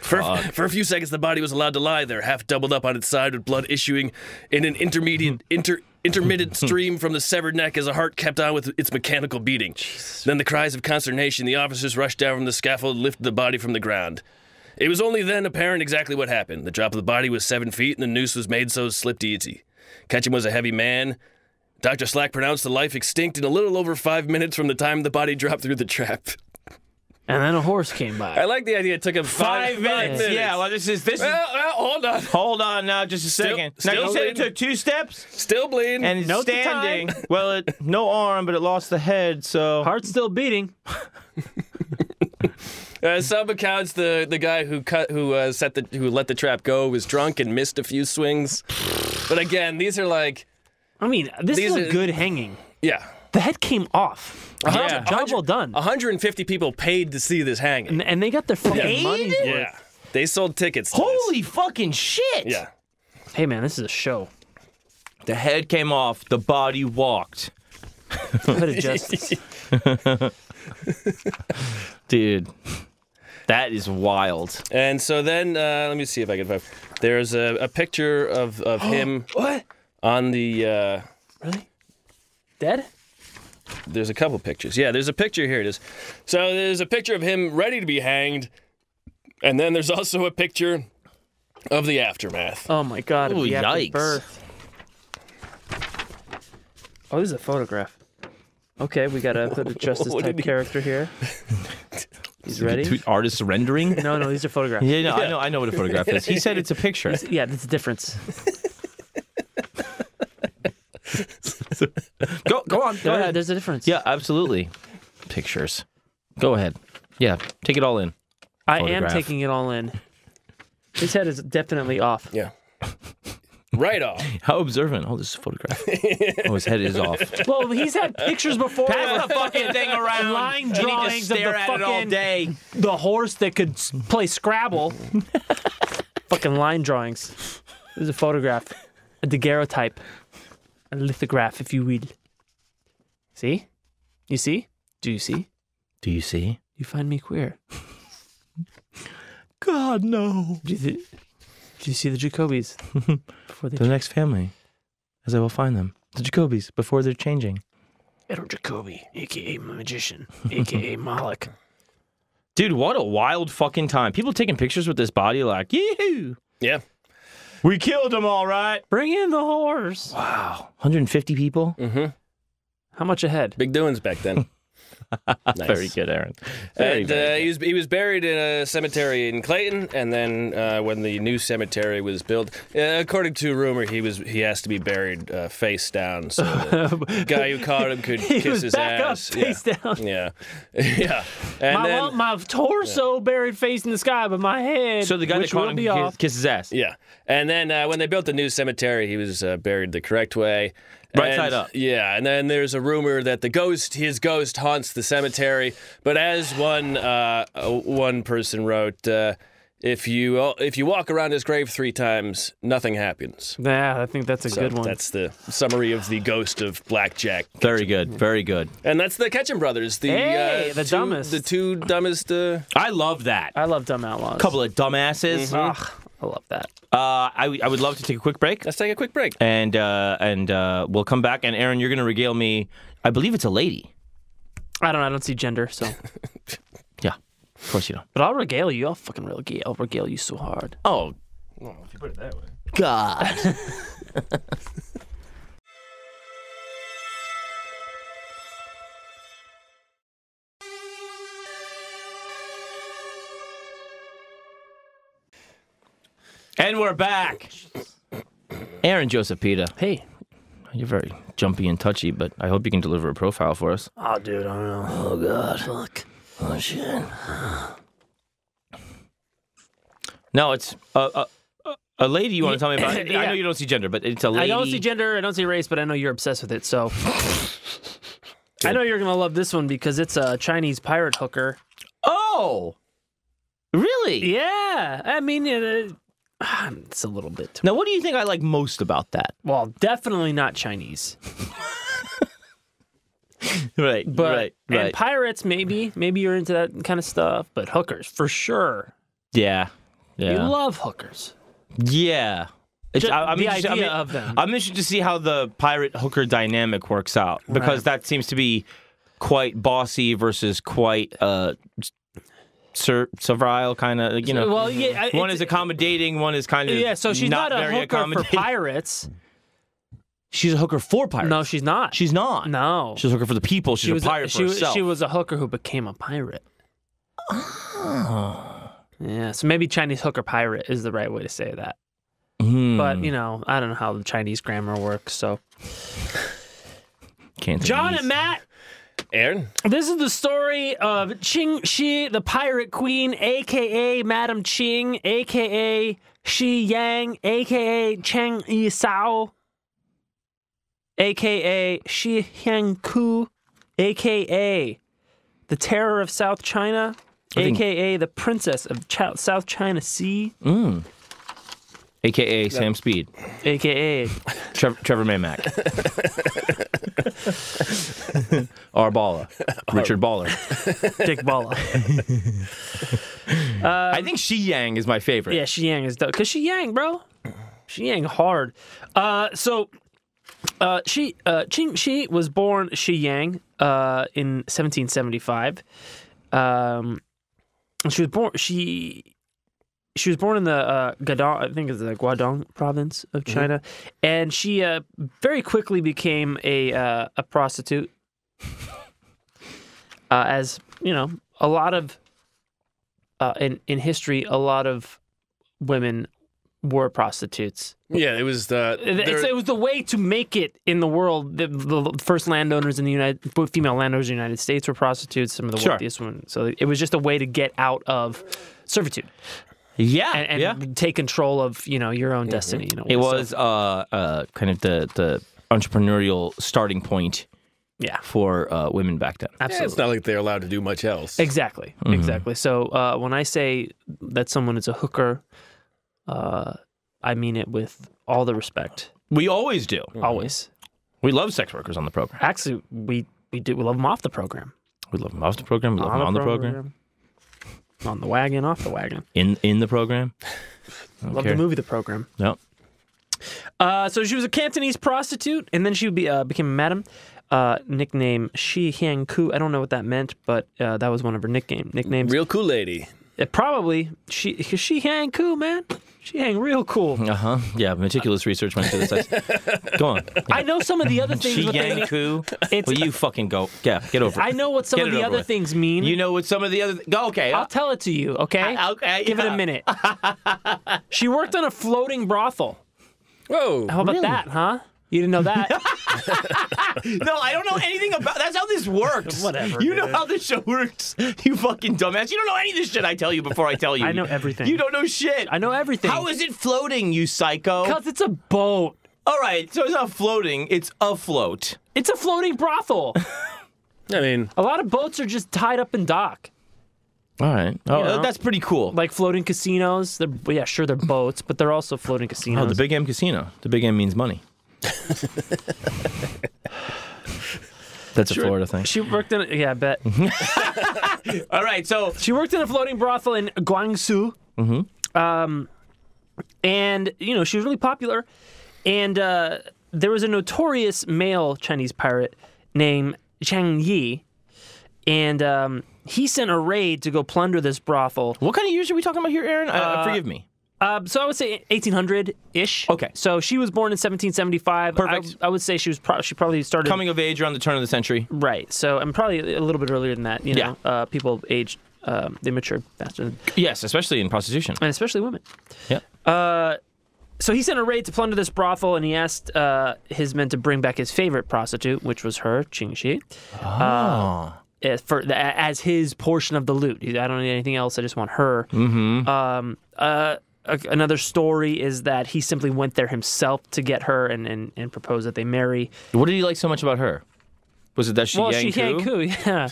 For a few seconds, the body was allowed to lie there, half doubled up on its side with blood issuing in an intermittent stream from the severed neck as the heart kept on with its mechanical beating. Jesus. Then the cries of consternation, the officers rushed down from the scaffold and lifted the body from the ground. It was only then apparent exactly what happened. The drop of the body was 7 feet, and the noose was made so it slipped easy. Ketchum was a heavy man, Dr. Slack pronounced the life extinct in a little over 5 minutes from the time the body dropped through the trap. And then a horse came by. I like the idea. It took him 5 minutes. Yeah, well, this is. Well, hold on. Hold on now, just a second. Now, still you said it bleeding. took 2 steps? Still bleeding. And it's Note the standing. time. Well, no arm, but it lost the head, so... Heart's still beating. Some accounts, the guy who let the trap go was drunk and missed a few swings. But again, these are like... I mean, this These is a are- good hanging. Yeah. The head came off. Yeah. Job well done. 150 people paid to see this hanging. And they got their fucking Paid? money's worth. Yeah. They sold tickets to Holy fucking shit! this. Yeah. Hey, man, this is a show. The head came off, the body walked. Hood of justice. Dude, that is wild. And so then, let me see if I can find... There's a picture of him What? on the... Really? Dead? There's a couple pictures. Yeah, there's a picture. Here it is. So there's a picture of him ready to be hanged. And then there's also a picture of the aftermath. Oh my god, Ooh, the yikes. afterbirth. Oh, this is a photograph. Okay, we got a Hood of Justice What type did he- character here. He's ready? Two artists rendering? No, these are photographs. Yeah, no, I know what a photograph is. He said it's a picture. Yeah, that's the difference. Go on, go ahead. There's a difference. Yeah, absolutely. Pictures. Go ahead. Yeah, take it all in. I am photograph. taking it all in. His head is definitely off. Yeah. Right off. How observant. Oh, this is a photograph. Oh, his head is off. Well, he's had pictures before. Pass the fucking thing around. Line You need to drawings of stare the at it all fucking- day. The horse that could play Scrabble. Fucking line drawings. This is a photograph. A daguerreotype. A lithograph, if you will. See? You see? Do you see? Do you see? You find me queer. God, no. Do you see the Jacobys? Before they The next family, as I will find them. The Jacobys, before they're changing. Edward Jacoby, a.k.a. magician, a.k.a. Moloch. Dude, what a wild fucking time. People taking pictures with this body like, yee-hoo. Yeah. We killed them all right. Bring in the horse. Wow. 150 people? How much a head? Big doings back then. Nice. Very good, Aaron. Very, And very good. he was buried in a cemetery in Clayton, and then when the new cemetery was built, according to rumor, he has to be buried face down, so the guy who caught him could He kiss was his back ass. up, face down. Yeah, yeah. And then My torso buried face in the sky, but my head, So the guy that which caught will him be off. kiss his ass. yeah, and then when they built the new cemetery, he was buried the correct way. Right And- side up. Yeah, and then there's a rumor that his ghost haunts the cemetery. But as one person wrote, if you walk around his grave 3 times, nothing happens. Yeah, I think that's a So good one. That's the summary of the ghost of Blackjack. Very good. Very good. And that's the Ketchum brothers. Hey, the two- dumbest. The 2 dumbest. I love that. I love Dumb Outlaws. Couple of dumbasses. Ugh, I love that. I would love to take a quick break. Let's take a quick break. And we'll come back. And Aaron, you're going to regale me. I believe it's a lady. I don't see gender, so. Yeah, of course you don't. But I'll regale you. I'll regale you so hard. Oh, Well, if you put it that way. God. And we're back. Aaron Joseph Pita. Hey. You're very jumpy and touchy, but I hope you can deliver a profile for us. Oh, dude, I don't know. Oh, God. Fuck. Oh, shit. No, it's a lady you want to tell me about. I Yeah. know you don't see gender, but it's a lady. I don't see gender, I don't see race, but I know you're obsessed with it, so. I know you're going to love this one because it's a Chinese pirate hooker. Oh! Really? Yeah. I mean, it's a little bit. Now, what do you think I like most about that? Well, definitely not Chinese. Right, But, right. And pirates, maybe. Maybe you're into that kind of stuff. But hookers, for sure. Yeah. You Yeah. love hookers. Yeah. It's, I'm the interested- idea of them. I'm interested to see how the pirate hooker dynamic works out because Right. that seems to be quite bossy versus quite servile kind of, you know. Well, yeah, one is accommodating, one is kind of yeah. So she's not a very hooker for accommodating. pirates. She's a hooker for pirates. No, she's not. She's not. No. She's a hooker for the people. She's a pirate for herself. She was a hooker who became a pirate. Oh. Yeah, so maybe Chinese hooker pirate is the right way to say that. But, I don't know how the Chinese grammar works, so. John and Matt. Aaron? This is the story of Ching Shih, the pirate queen, a.k.a. Madam Ching, a.k.a. Shi Yang, a.k.a. Cheng Yi Sao, a.k.a. Shi Hiang Ku, a.k.a. the Terror of South China, a.k.a. the Princess of South China Sea. A.k.a. Sam Speed. A.k.a. Trevor Mamak. R. Balla. Richard Baller. Dick Balla. I think Shi Yang is my favorite. Yeah, Shi Yang is dope. Because Shi Yang, bro. Shi Yang hard. Ching Shih was born Shi Yang in 1775. She was born in the Guangdong, I think it's the Guangdong province of China, and she very quickly became a prostitute. As a lot of in history, a lot of women were prostitutes. Yeah, it was it was the way to make it in the world. The first landowners in female landowners in the United States were prostitutes. Some of the wealthiest women. So it was just a way to get out of servitude. Yeah, and take control of your own destiny. It was kind of the entrepreneurial starting point. Yeah. For women back then. Absolutely. Yeah, it's not like they're allowed to do much else. Exactly. Exactly. So when I say that someone is a hooker, I mean it with all the respect. We always do. Always. We love sex workers on the program. Actually, we do. We love them off the program. We love them off the program. We love them on the program. On the wagon, off the wagon. In the program. Love the movie The Program. Yep. So she was a Cantonese prostitute, and then she became a madam. Nickname Shi Hiang Ku. I don't know what that meant, but that was one of her nicknames. Real cool lady. Probably. Shi Hiang Ku, man. She hang real cool. Yeah, meticulous research went into this. Go on. Yeah. I know some of the other things. Shi Yang Ku. Will you fucking go? Yeah, get over it. I know what some of the other things mean. You know what some of the other... Go, okay. I'll tell it to you, okay? Okay. Give it a minute. She worked on a floating brothel. Whoa. How about that, huh? You didn't know that? No, I don't know anything about... That's how this works. Whatever, You know how this show works, you fucking dumbass. You don't know any of this shit I tell you before I tell you. I know everything. You don't know shit. I know everything. How is it floating, you psycho? Because it's a boat. All right, so it's not floating, it's afloat. It's a floating brothel. I mean... A lot of boats are just tied up in dock. All right. Oh, that's pretty cool. Like floating casinos. They're boats, but they're also floating casinos. Oh, the Big M Casino. The Big M means money. That's a Florida thing. She worked in I bet. All right, so she worked in a floating brothel in Guangzhou. And she was really popular. And there was a notorious male Chinese pirate named Chang Yi, and he sent a raid to go plunder this brothel. What kind of years are we talking about here, Aaron? Forgive me. So I would say 1800-ish. Okay. So she was born in 1775. Perfect. I would say she probably started... Coming of age around the turn of the century. Right. So, and probably a little bit earlier than that. People aged, they matured faster. Yes, especially in prostitution. And especially women. Yeah. So he sent a raid to plunder this brothel, and he asked his men to bring back his favorite prostitute, which was her, Ching Shih. As his portion of the loot. I don't need anything else. I just want her. Another story is that he simply went there himself to get her and propose that they marry. What did he like so much about her? Was it that Shi Yang Ku? Yeah.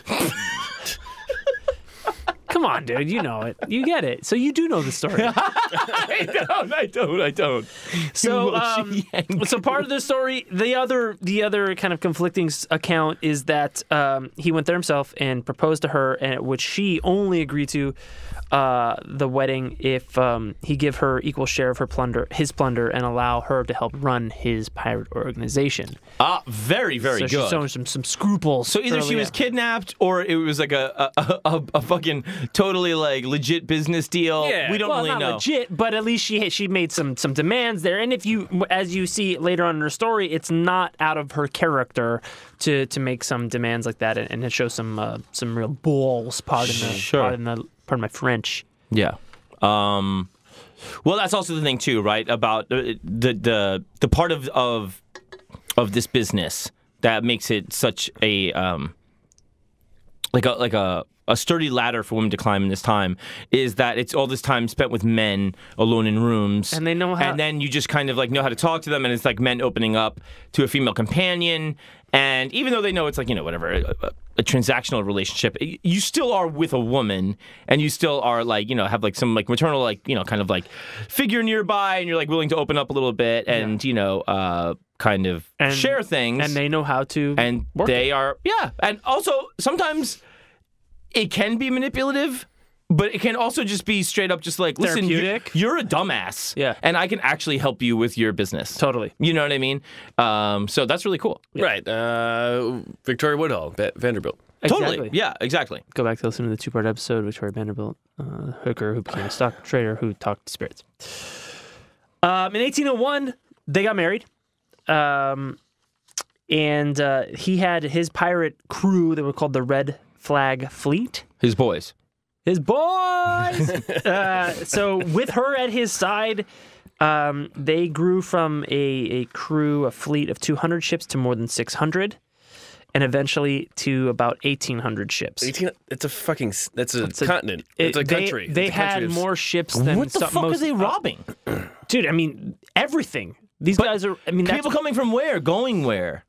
Come on, dude. You know it. You get it. So you do know the story. I don't. So part of the story, the other kind of conflicting account is that he went there himself and proposed to her, and which she only agreed to the wedding if he give her equal share of his plunder, and allow her to help run his pirate organization. Very, very good. So she's showing some scruples. So either she was kidnapped, or it was like a fucking totally like legit business deal. Yeah. We don't really not know. legit, but at least she made some demands there. And if you, as you see later on in her story, it's not out of her character to make some demands like that, and it shows some real balls. Pardon my French. Yeah. Well, that's also the thing too, right? About the part of this business that makes it such a like a sturdy ladder for women to climb in this time is that it's all this time spent with men alone in rooms, and they know how. And then you just kind of like know how to talk to them, and it's like men opening up to a female companion. And even though they know it's like, whatever, a transactional relationship, you still are with a woman, and you still are like, have like some like maternal, like, kind of like figure nearby, and you're like willing to open up a little bit and, kind of share things. And they know how to. And they are, yeah. And also sometimes it can be manipulative. But it can also just be straight up just like, listen, you're a dumbass. Yeah. And I can actually help you with your business. Totally. You know what I mean? So that's really cool. Yeah. Right. Victoria Woodhull, Vanderbilt. Exactly. Totally. Yeah, exactly. Go back to listen to the 2-part episode, Victoria Vanderbilt, hooker who became a stock trader who talked to spirits. In 1801, they got married. And he had his pirate crew that were called the Red Flag Fleet. His boys. His boys! So with her at his side, they grew from a fleet of 200 ships to more than 600, and eventually to about 1,800 ships. That's a continent. It's a country. They had more ships than what the fuck are they robbing? Dude, I mean, everything. These guys are, I mean, people coming from where? Going where?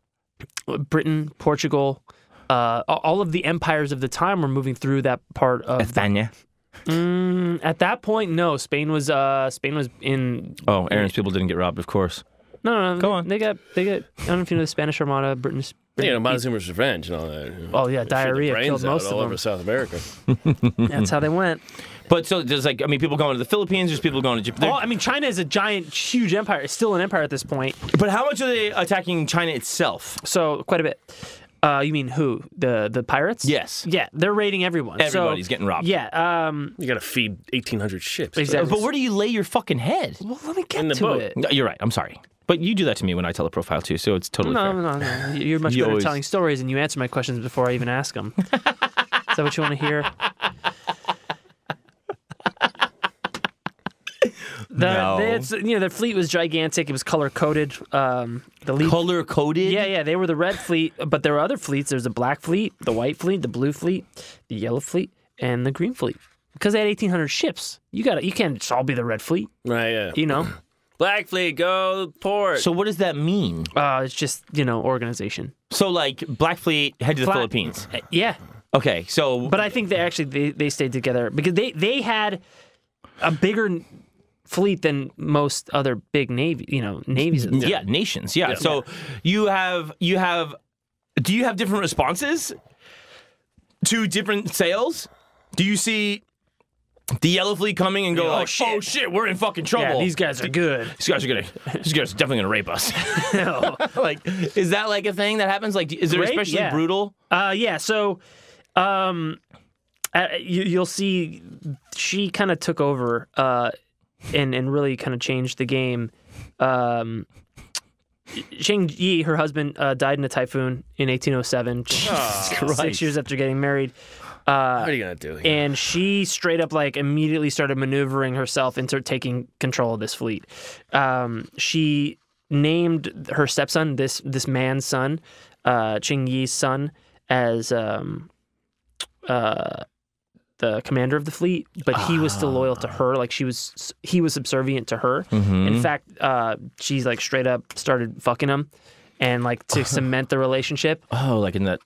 Britain, Portugal. All of the empires of the time were moving through that part of España. At that point, no. Spain was in. Oh, Aaron's people didn't get robbed, of course. No. Go on. They got. I don't know if you know the Spanish Armada, Britain's. Montezuma's Revenge and all that. Oh yeah, diarrhea killed most of them all over South America. That's how they went. But so there's like, people going to the Philippines. There's people going to Japan. Oh, China is a giant, huge empire. It's still an empire at this point. But how much are they attacking China itself? So quite a bit. You mean who? The pirates? Yes. Yeah, they're raiding everyone. Everybody's getting robbed. Yeah. You got to feed 1,800 ships. Exactly. But where do you lay your fucking head? Well, let me get In the to boat. it. No, you're right. I'm sorry. But you do that to me when I tell a profile too, so it's totally fair. No. You're much better at telling stories, and you answer my questions before I even ask them. Is that what you want to hear? The fleet was gigantic. It was color coded. Color coded? Yeah. They were the red fleet, but there were other fleets. There's the black fleet, the white fleet, the blue fleet, the yellow fleet, and the green fleet. Because they had 1,800 ships. You can't just all be the red fleet. Right. Yeah. Black Fleet, go port. So what does that mean? It's just organization. So like Black Fleet head to the Philippines. Yeah. Okay. So. But I think they stayed together because they had a bigger fleet than most other big navies. Yeah, nations. Yeah. So you have. Do you have different responses to different sails? Do you see the yellow fleet coming and go, oh shit, we're in fucking trouble. Yeah, these guys are good. These guys are definitely gonna rape us. Like, is that like a thing that happens? Like, is it especially brutal? Yeah. So, you'll see, she kind of took over, and really kind of changed the game. Ching Shih, her husband, died in a typhoon in 1807. 6 years after getting married. What are you gonna do? And she straight up immediately started maneuvering herself into taking control of this fleet. She named her stepson, this man's son, Ching Yi's son, as the commander of the fleet, but he was still loyal to her. He was subservient to her. Mm-hmm. In fact, she's straight up started fucking him, and to cement the relationship. Oh, like in the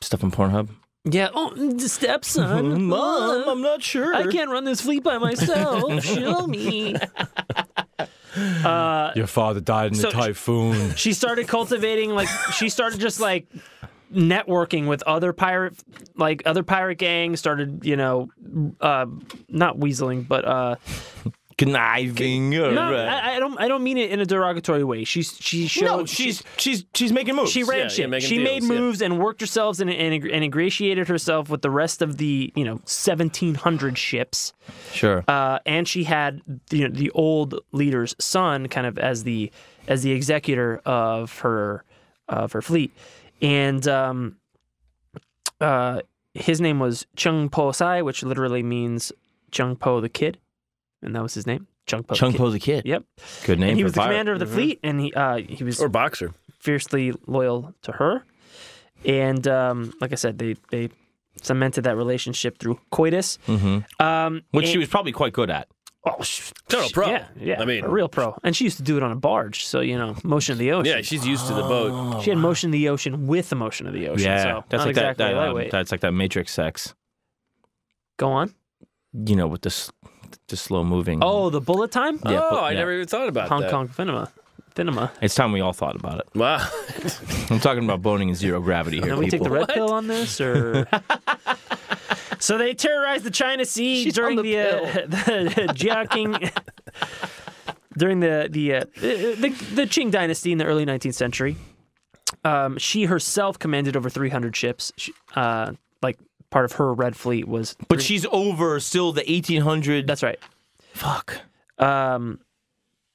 stuff on Pornhub. Yeah. Oh, the stepson. Mom, I'm not sure. I can't run this fleet by myself. Show me. Your father died in a typhoon. She started cultivating, she started just networking with other pirate gangs. Started, not weaseling, but Conniving. No, I don't mean it in a derogatory way. She showed. No, she's making moves. She ran shit. making She deals, made moves and worked herself and ingratiated herself with the rest of the 1,700 ships. Sure. And she had the old leader's son kind of as the executor of her fleet, and his name was Chung Po Sai, which literally means Chung Po the Kid, and that was his name. Chung Po the Kid. Yep. Good name. And he for was the pirate. commander of the fleet, and he was Or boxer. fiercely loyal to her. And like I said, they cemented that relationship through coitus. Which she was probably quite good at. Oh, Total pro. Yeah. I mean, a real pro. And she used to do it on a barge, so motion of the ocean. yeah, she's used to the boat. She had motion of the ocean with the motion of the ocean. Yeah, so that's not like exactly that. lightweight. That's like that Matrix sex. Go on. With the slow moving. Oh, the bullet time? Yeah, Oh, but- I yeah. never even thought about Hong that. Kong Cinema. It's time we all thought about it. Wow. I'm talking about boning in zero gravity here, Now we take people. the red pill on this, or so they terrorized the China Sea She's during on the Jiaqing, during the Qing Dynasty in the early 19th century. She herself commanded over 300 ships. Like part of her Red Fleet was. But she's over still the 1800. That's right. Fuck.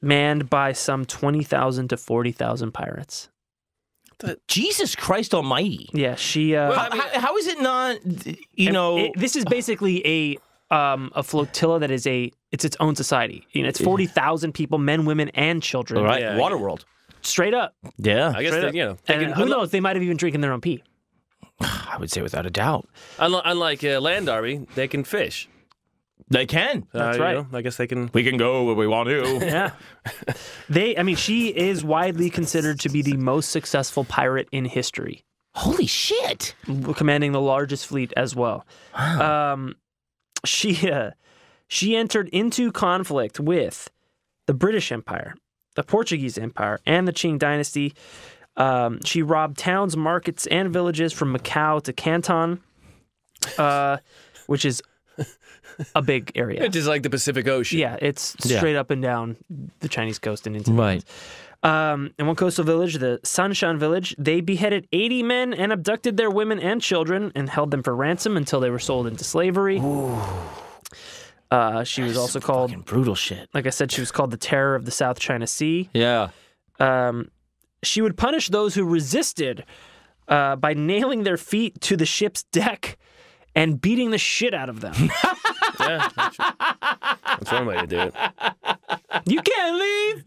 Manned by some 20,000 to 40,000 pirates. Jesus Christ Almighty. Yeah, she. How is it not? This is basically a flotilla that is it's its own society. It's 40,000 people, men, women, and children. All right. Yeah. Waterworld. Straight up. Yeah. I guess Straight they, up. they And can, who knows? They might have even drinking their own pee. I would say without a doubt. Unlike Land Army, they can fish. They can. That's right. I guess they can. We can go where we want to. Yeah. She is widely considered to be the most successful pirate in history, Holy shit. commanding the largest fleet as well. She entered into conflict with the British Empire, the Portuguese Empire, and the Qing Dynasty. She robbed towns, markets, and villages from Macau to Canton, which is a big area. It's just like the Pacific Ocean. Yeah, it's straight up and down the Chinese coast and into the Right. in one coastal village, the Sanshan village, they beheaded 80 men and abducted their women and children and held them for ransom until they were sold into slavery. She was also called, Fucking brutal shit. like I said, she was called the Terror of the South China Sea. Yeah. She would punish those who resisted by nailing their feet to the ship's deck and beating the shit out of them. Yeah, that's one way to do it. You can't leave!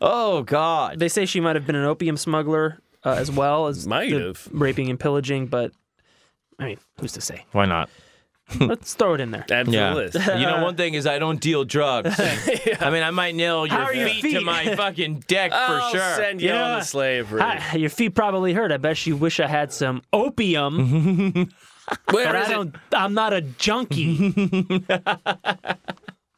Oh, God. They say she might have been an opium smuggler as well as Might the have. raping and pillaging, but I mean, who's to say? Why not? Let's throw it in there. Add to Yeah. the list. One thing is I don't deal drugs. I mean, I might nail How your are your feet, to feet? my fucking deck I'll for sure. send you Yeah. on to slavery. Hi, your feet probably hurt. I bet you wish I had some opium, Where but is it? I'm not a junkie.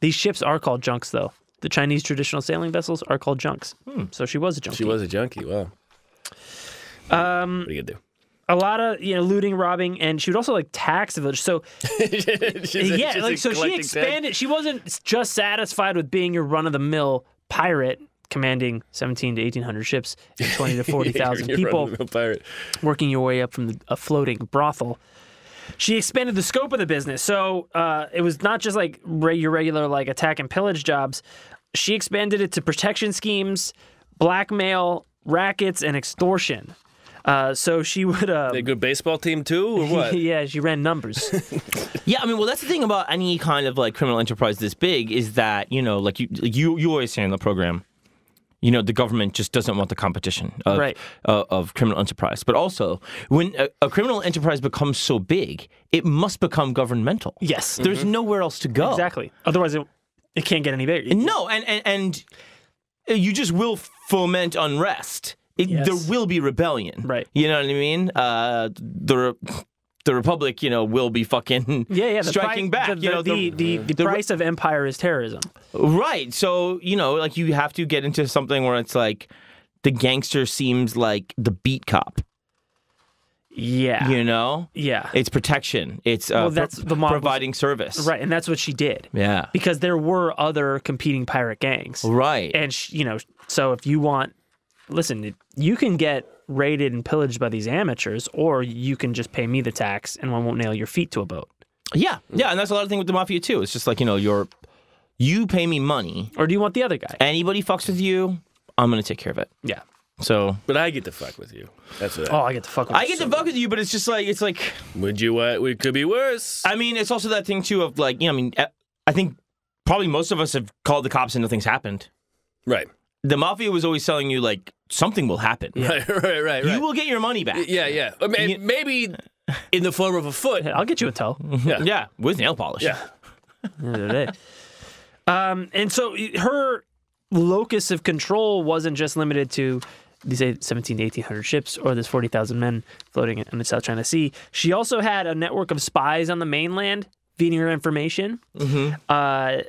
These ships are called junks, though. The Chinese traditional sailing vessels are called junks. So she was a junkie. She was a junkie. Wow. What are you gonna do? A lot of looting, robbing, and she would also tax the village. So she expanded. She wasn't just satisfied with being your run-of-the-mill pirate commanding 17 to 1800 ships and 20 to 40,000 people, Pirate. working your way up from a floating brothel. She expanded the scope of the business, so it was not just your regular attack and pillage jobs. She expanded it to protection schemes, blackmail, rackets, and extortion. So she would. They a good baseball team too, or what? Yeah, she ran numbers. Yeah, I mean, well, that's the thing about any kind of criminal enterprise this big is that you always say in the program, the government just doesn't want the competition of, Right. Of criminal enterprise. But also, when a criminal enterprise becomes so big, it must become governmental. Yes, There's nowhere else to go. exactly. Otherwise, it can't get any bigger. No, and you just will foment unrest. Yes. There will be rebellion. Right. You know what I mean? The Republic, will be fucking striking back. The price of empire is terrorism. Right. So, you have to get into something where it's the gangster seems like the beat cop. Yeah. You know? Yeah. It's protection. It's that's the mob providing service. Right, and that's what she did. Yeah. Because there were other competing pirate gangs. Right. And, so if you want... Listen, you can get raided and pillaged by these amateurs, or you can just pay me the tax and I won't nail your feet to a boat. Yeah. Yeah, and that's a lot of thing with the mafia, too. It's just like, you pay me money. Or do you want the other guy? Anybody fucks with you, I'm going to take care of it. Yeah. So, But I get to fuck with you. That's what. I get to fuck with I get to fuck with you, but it's just like, Would you? It could be worse. I mean, it's also that thing too of like, I think probably most of us have called the cops and nothing's happened. Right. The mafia was always telling you like something will happen. Right. You will get your money back. Yeah. I mean, maybe in the form of a foot. I'll get you a toe. Yeah, with nail polish. Yeah. And so her locus of control wasn't just limited to these 17 to 1800 ships or this 40,000 men floating in the South China Sea. She also had a network of spies on the mainland feeding her information. Mm-hmm.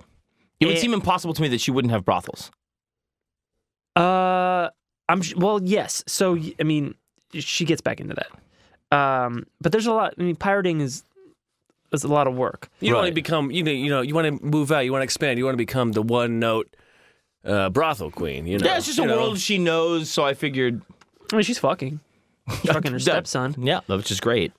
It would seem impossible to me that she wouldn't have brothels. Yes. So I mean, she gets back into that. But there's a lot. I mean, pirating is a lot of work. You want to become, you want to move out. You want to expand. You want to become the one-note brothel queen. Yeah, it's just a world she knows. So I figured. I mean, she's fucking. She's fucking her stepson. Yeah, which is great.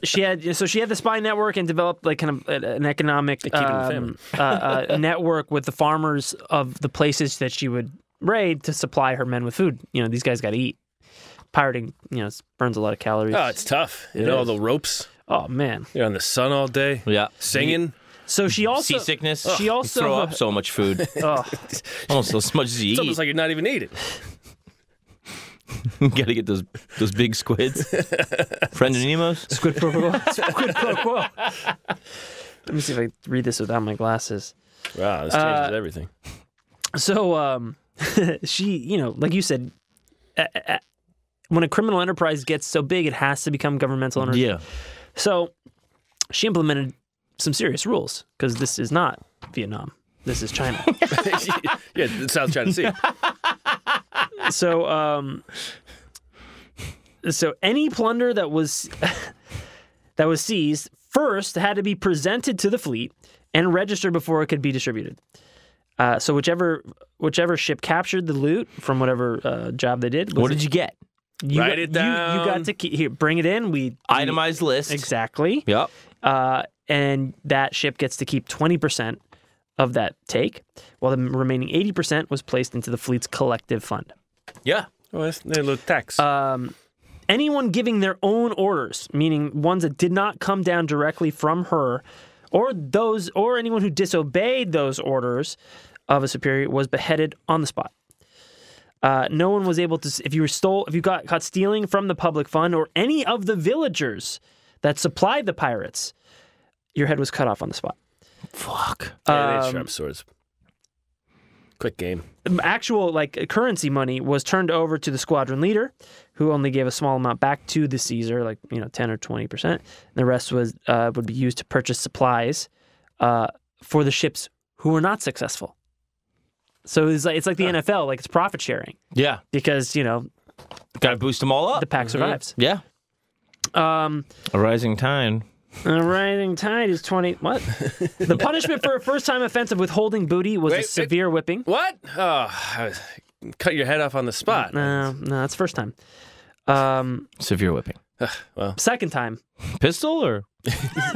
She had the spy network and developed like kind of an economic network with the farmers of the places that she would raid to supply her men with food. These guys got to eat. Pirating, burns a lot of calories. Oh, it's tough. All the ropes. Oh man, you're in the sun all day. Yeah, singing. So she also seasickness. She also throw up so much food. Almost as much as you eat. It's almost like you're not even eating. Gotta get those big squids. Friend of Nemo's. Squid pro quo. Squid pro quo. Let me see if I read this without my glasses. Wow, this changes everything. So she, like you said, when a criminal enterprise gets so big, it has to become governmental enterprise. Yeah. So she some serious rules because this is not Vietnam. This is China. Yeah, the South China Sea. So any plunder that was seized first had to be presented to the fleet and registered before it could be distributed. So whichever ship captured the loot from whatever job they did. What did you get? Write it down. You got to bring it in. We itemized list. Exactly. Yep. And that ship gets to keep 20% of that take, while the remaining 80% was placed into the fleet's collective fund. Yeah. Well, that's their little tax. Anyone giving their own orders, meaning ones that did not come down directly from her, or anyone who disobeyed those orders of a superior, was beheaded on the spot. No one was able to. If you got caught stealing from the public fund or any of the villagers that supplied the pirates, your head was cut off on the spot. Fuck. Yeah, they had sharp swords. Quick game. Actual currency money was turned over to the squadron leader, who only gave a small amount back to the Caesar, 10 or 20%. The rest would be used to purchase supplies for the ships who were not successful. So it's like the NFL, it's profit sharing. Yeah. Because gotta boost them all up. The pack survives. Yeah. A rising tide. A rising tide is 20. What? The punishment for a first-time offense of withholding booty was a severe whipping. What? Oh, cut your head off on the spot. No, that's first time. Severe whipping. Well, second time. Pistol or?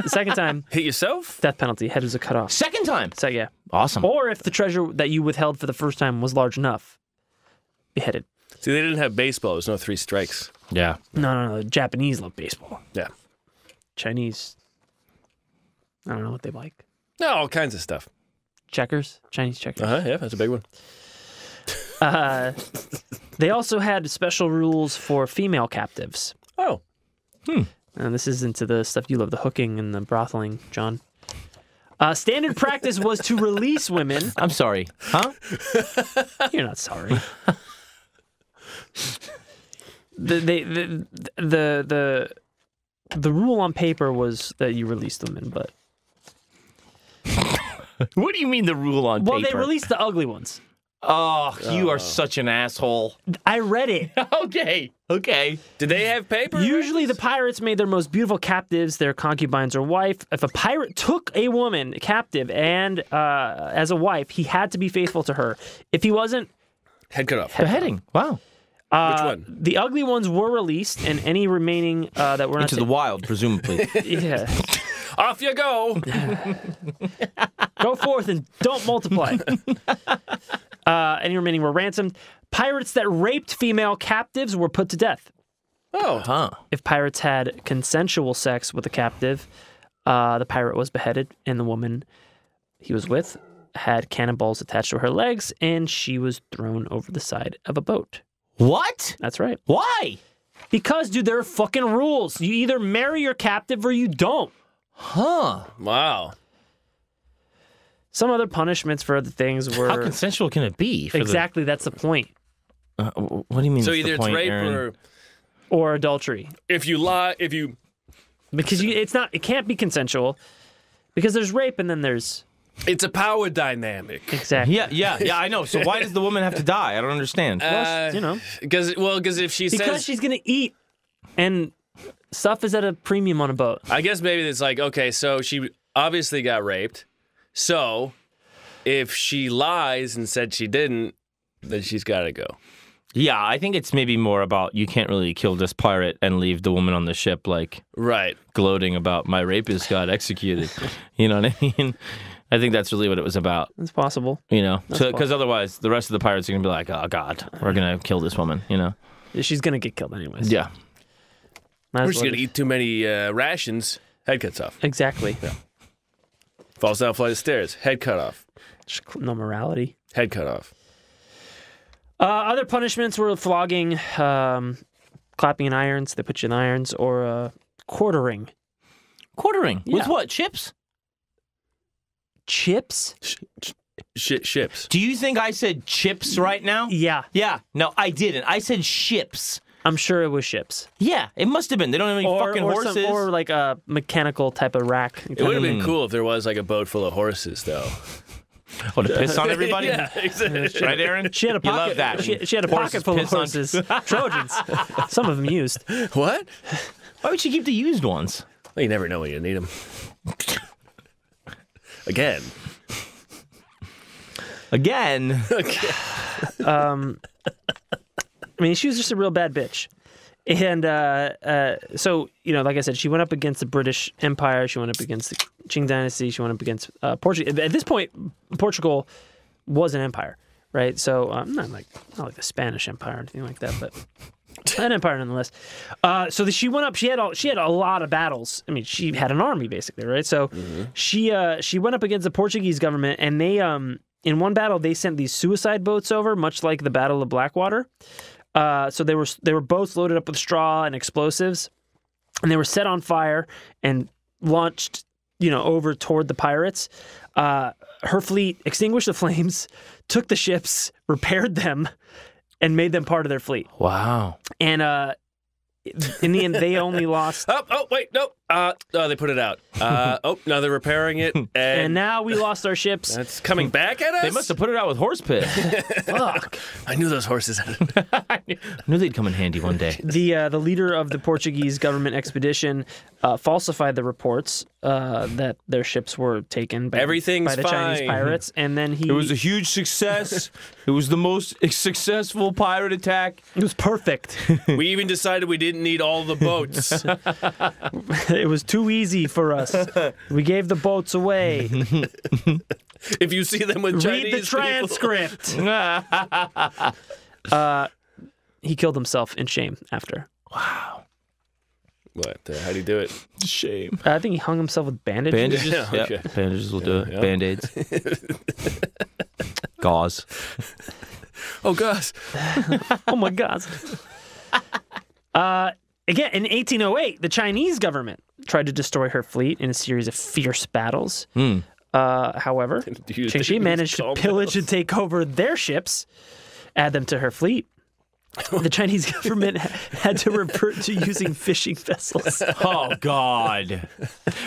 Second time. Hit yourself? Death penalty. Head was cut off. Second time? So, yeah. Awesome. Or if the treasure that you withheld for the first time was large enough, beheaded. See, they didn't have baseball. There was no 3 strikes. Yeah. No. The Japanese love baseball. Yeah. Chinese, I don't know what they like. No, all kinds of stuff. Checkers? Chinese checkers. Yeah, that's a big one. They also had special rules for female captives. Oh. And this is into the stuff you love, the hooking and the brothling, John. Standard practice was to release women. I'm sorry. Huh? You're not sorry. The rule on paper was that you released them in, but... What do you mean the rule on paper? Well, they released the ugly ones. Oh, you are such an asshole. I read it. Okay. Did they have paper? Usually the pirates made their most beautiful captives their concubines or wife. If a pirate took a woman captive and as a wife, he had to be faithful to her. If he wasn't, Head cut off. Beheading. Wow. Which one? The ugly ones were released, and any remaining that were not Into the wild, presumably. yeah. Off you go. Go forth and don't multiply. Any remaining were ransomed. Pirates that raped female captives were put to death. Oh. Huh. If pirates had consensual sex with a captive, the pirate was beheaded, and the woman he was with had cannonballs attached to her legs, and she was thrown over the side of a boat. What? That's right. Why? Because, dude, there are fucking rules. You either marry your captive or you don't. Huh. Wow. Some other punishments for other things were... How consensual can it be? Exactly, that's the point. What do you mean? So that's either the it's point, rape Aaron? Or adultery. if you lie, if you Because it can't be consensual. Because there's rape and then there's... it's a power dynamic. Exactly. Yeah, I know. So why does the woman have to die? I don't understand. Well, you know. Because if she Because says, she's going to eat and stuff is at a premium on a boat. I guess maybe it's like, okay, so she obviously got raped. So if she lies and said she didn't, then she's got to go. Yeah, I think it's maybe more about you can't really kill this pirate and leave the woman on the ship like Right. gloating about my rapist got executed. You know what I mean? I think that's really what it was about. It's possible. You know, because otherwise the rest of the pirates are gonna be like, oh God, we're gonna kill this woman. You know? She's going to get killed anyways. Yeah. Might Or as she's well going to eat too many rations, head cuts off. Exactly. Falls down a flight of stairs, head cut off. Just no morality. Head cut off. Other punishments were flogging, clapping in irons. They put you in irons, or quartering. Quartering with Yeah. what? Chips? Chips? Ships. Do you think I said chips right now? Yeah, Yeah. No, I didn't. I said ships. I'm sure it was ships. Yeah, it must have been. They don't have any fucking horses. Or like a mechanical type of rack. It would have been cool if there was like a boat full of horses, though. Oh, to piss on everybody? Yeah, exactly. Right, Aaron? She had a You pocket. love that. She had a Horses pocket full of piss on- horses. Trojans. Some of them used. What? Why would you keep the used ones? Well, you never know when you need them. Again. Again. I mean, she was just a real bad bitch. And so, you know, like I said, she went up against the British Empire. She went up against the Qing Dynasty. She went up against Portugal. At this point, Portugal was an empire, right? So not like the Spanish Empire or anything like that, but an empire nonetheless. So she went up. She had a lot of battles. I mean, she had an army basically, right? So she went up against the Portuguese government, and they in one battle they sent these suicide boats over, much like the Battle of Blackwater. So they were boats loaded up with straw and explosives, and they were set on fire and launched, over toward the pirates. Her fleet extinguished the flames, took the ships, repaired them, and made them part of their fleet. Wow. And in the end, they only lost. Oh, wait, no. They put it out. Now they're repairing it. And now we lost our ships. That's coming back at us? They must have put it out with horse piss. Fuck. I knew those horses had it. I knew they'd come in handy one day. The leader of the Portuguese government expedition falsified the reports that their ships were taken by the Chinese pirates, and then It was a huge success. It was the most successful pirate attack. It was perfect. We even decided we didn't need all the boats. It was too easy for us. We gave the boats away. If you see them with Chinese Read the transcript. He killed himself in shame after. Wow. What? How do you do it? Shame. I think he hung himself with bandages. Bandages? Yeah, Yep. okay. Bandages will do it. Yeah. Band-aids. Gauze. Oh, gosh. Oh my God. Again, in 1808, the Chinese government tried to destroy her fleet in a series of fierce battles. However, Ching Shih managed to pillage and take over their ships, add them to her fleet. the Chinese government had to revert to using fishing vessels. Oh God.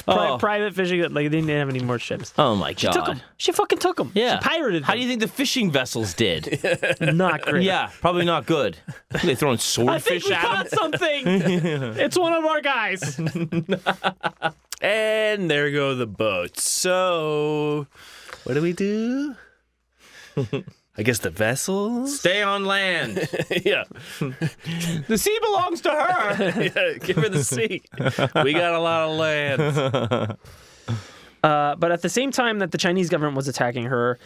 Private fishing, like they didn't have any more ships. Oh my God. She took them. She fucking took them. Yeah. She pirated them. How do you think the fishing vessels did? Not great. Yeah, probably not good. They throwing swordfish at caught something. It's one of our guys. And there go the boats. So, what do we do? I guess the vessels? Stay on land. Yeah. The sea belongs to her. Yeah, give her the sea. We got a lot of land. But at the same time that the Chinese government was attacking her,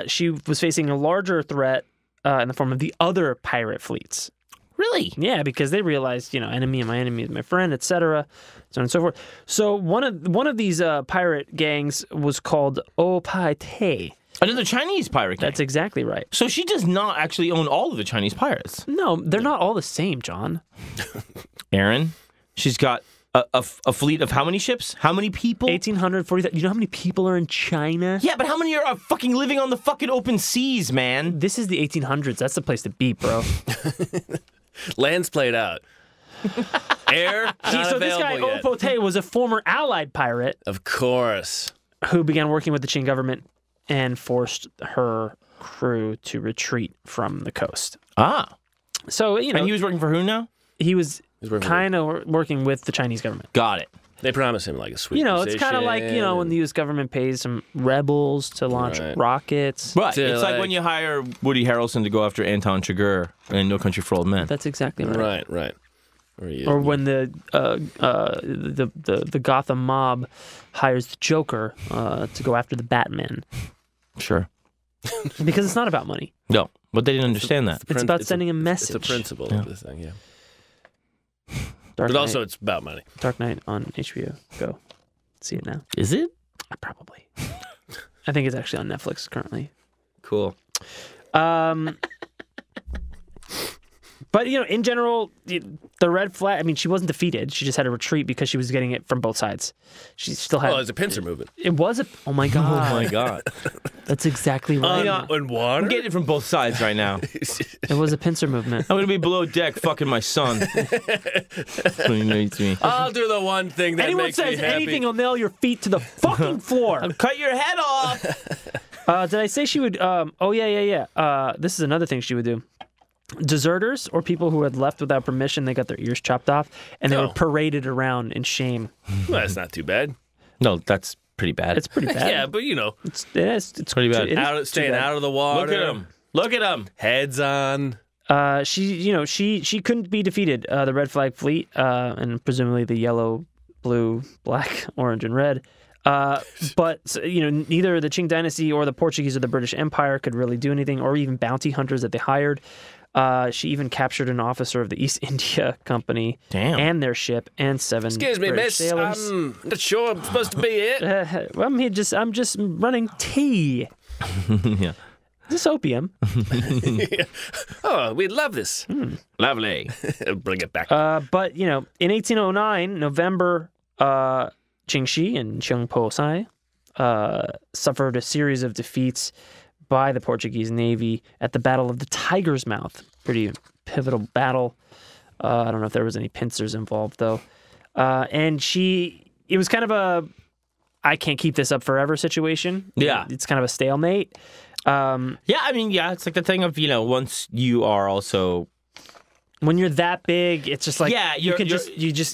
she was facing a larger threat in the form of the other pirate fleets. Really? Yeah, because they realized, enemy of my enemy is my friend, etc., so on and so forth. So one of these pirate gangs was called O Pai Te. Another Chinese pirate gang. That's exactly right. So she does not actually own all of the Chinese pirates. No, they're not all the same, John. Aaron, she's got a fleet of how many ships? How many people? 1,840. You know how many people are in China? Yeah, but how many are fucking living on the fucking open seas, man? This is the 1800s. That's the place to be, bro. Land's played out. Air, not So this guy, available yet. Opote, was a former Allied pirate Of course. who began working with the Qing government and forced her crew to retreat from the coast. Ah. So, And he was working for who now? he was working kind of working with the Chinese government. Got it. They promised him like a sweet It's kind of like, when the U.S. government pays some rebels to launch Right. rockets. Right. To, It's like when you hire Woody Harrelson to go after Anton Chigurh in No Country for Old Men. That's exactly right. Right. Or when the Gotham mob hires the Joker to go after the Batman. Sure. Because it's not about money. No, but they didn't understand that. It's about sending a message. It's a principle of this thing, yeah. Dark But Knight, also, it's about money. Dark Knight on HBO. Go see it now. Is it? Probably. I think it's actually on Netflix currently. Cool. But, in general, the red flag, she wasn't defeated. She just had to retreat because she was getting it from both sides. She still had... Well, it's a pincer movement. It was a... Oh, my God. Oh my God. That's exactly right. In water? I'm getting it from both sides right now. It was a pincer movement. I'm going to be below deck fucking my son. That's what he needs me. I'll do the one thing that Anyone makes me says happy. anything will nail your feet to the fucking floor. Cut your head off. Did I say she would... yeah. This is another thing she would do. Deserters, or people who had left without permission, they got their ears chopped off, and they were paraded around in shame. Well, that's not too bad. No, that's pretty bad. It's pretty bad. Yeah, but It's pretty bad. it is staying too bad. out of the water. Look at him. Look at him. Heads on. She couldn't be defeated. The Red Flag Fleet, and presumably the yellow, blue, black, orange, and red. But neither the Qing Dynasty or the Portuguese or the British Empire could really do anything, or even bounty hunters that they hired. She even captured an officer of the East India Company and their ship and 7 Excuse me, British miss. sailors. I'm not sure I'm supposed to be here. I'm just running tea. Yeah. Is this opium? Oh, we'd love this. Lovely. Bring it back. But in 1809, November, Ching Shih and Cheng Po Sai suffered a series of defeats by the Portuguese Navy at the Battle of the Tiger's Mouth. Pretty pivotal battle. I don't know if there was any pincers involved, though. And it was kind of a I can't keep this up forever situation. Yeah. It's kind of a stalemate. It's like the thing of, once you are also... When you're that big, it's just like you just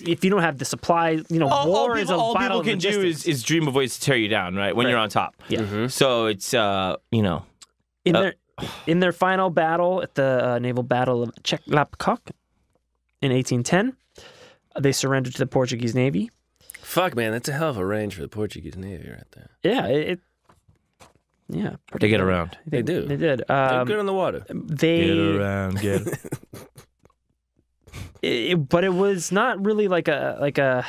if you don't have the supply, all is a all battle people of can do logistics. is dream of ways to tear you down, right? When you're on top. Yeah. So it's in their final battle at the naval battle of Checklapcock in 1810, they surrendered to the Portuguese Navy. Fuck, man, that's a hell of a range for the Portuguese Navy right there. Yeah, They get around. They do. They did. They're good on the water. Get around. But it was not really like a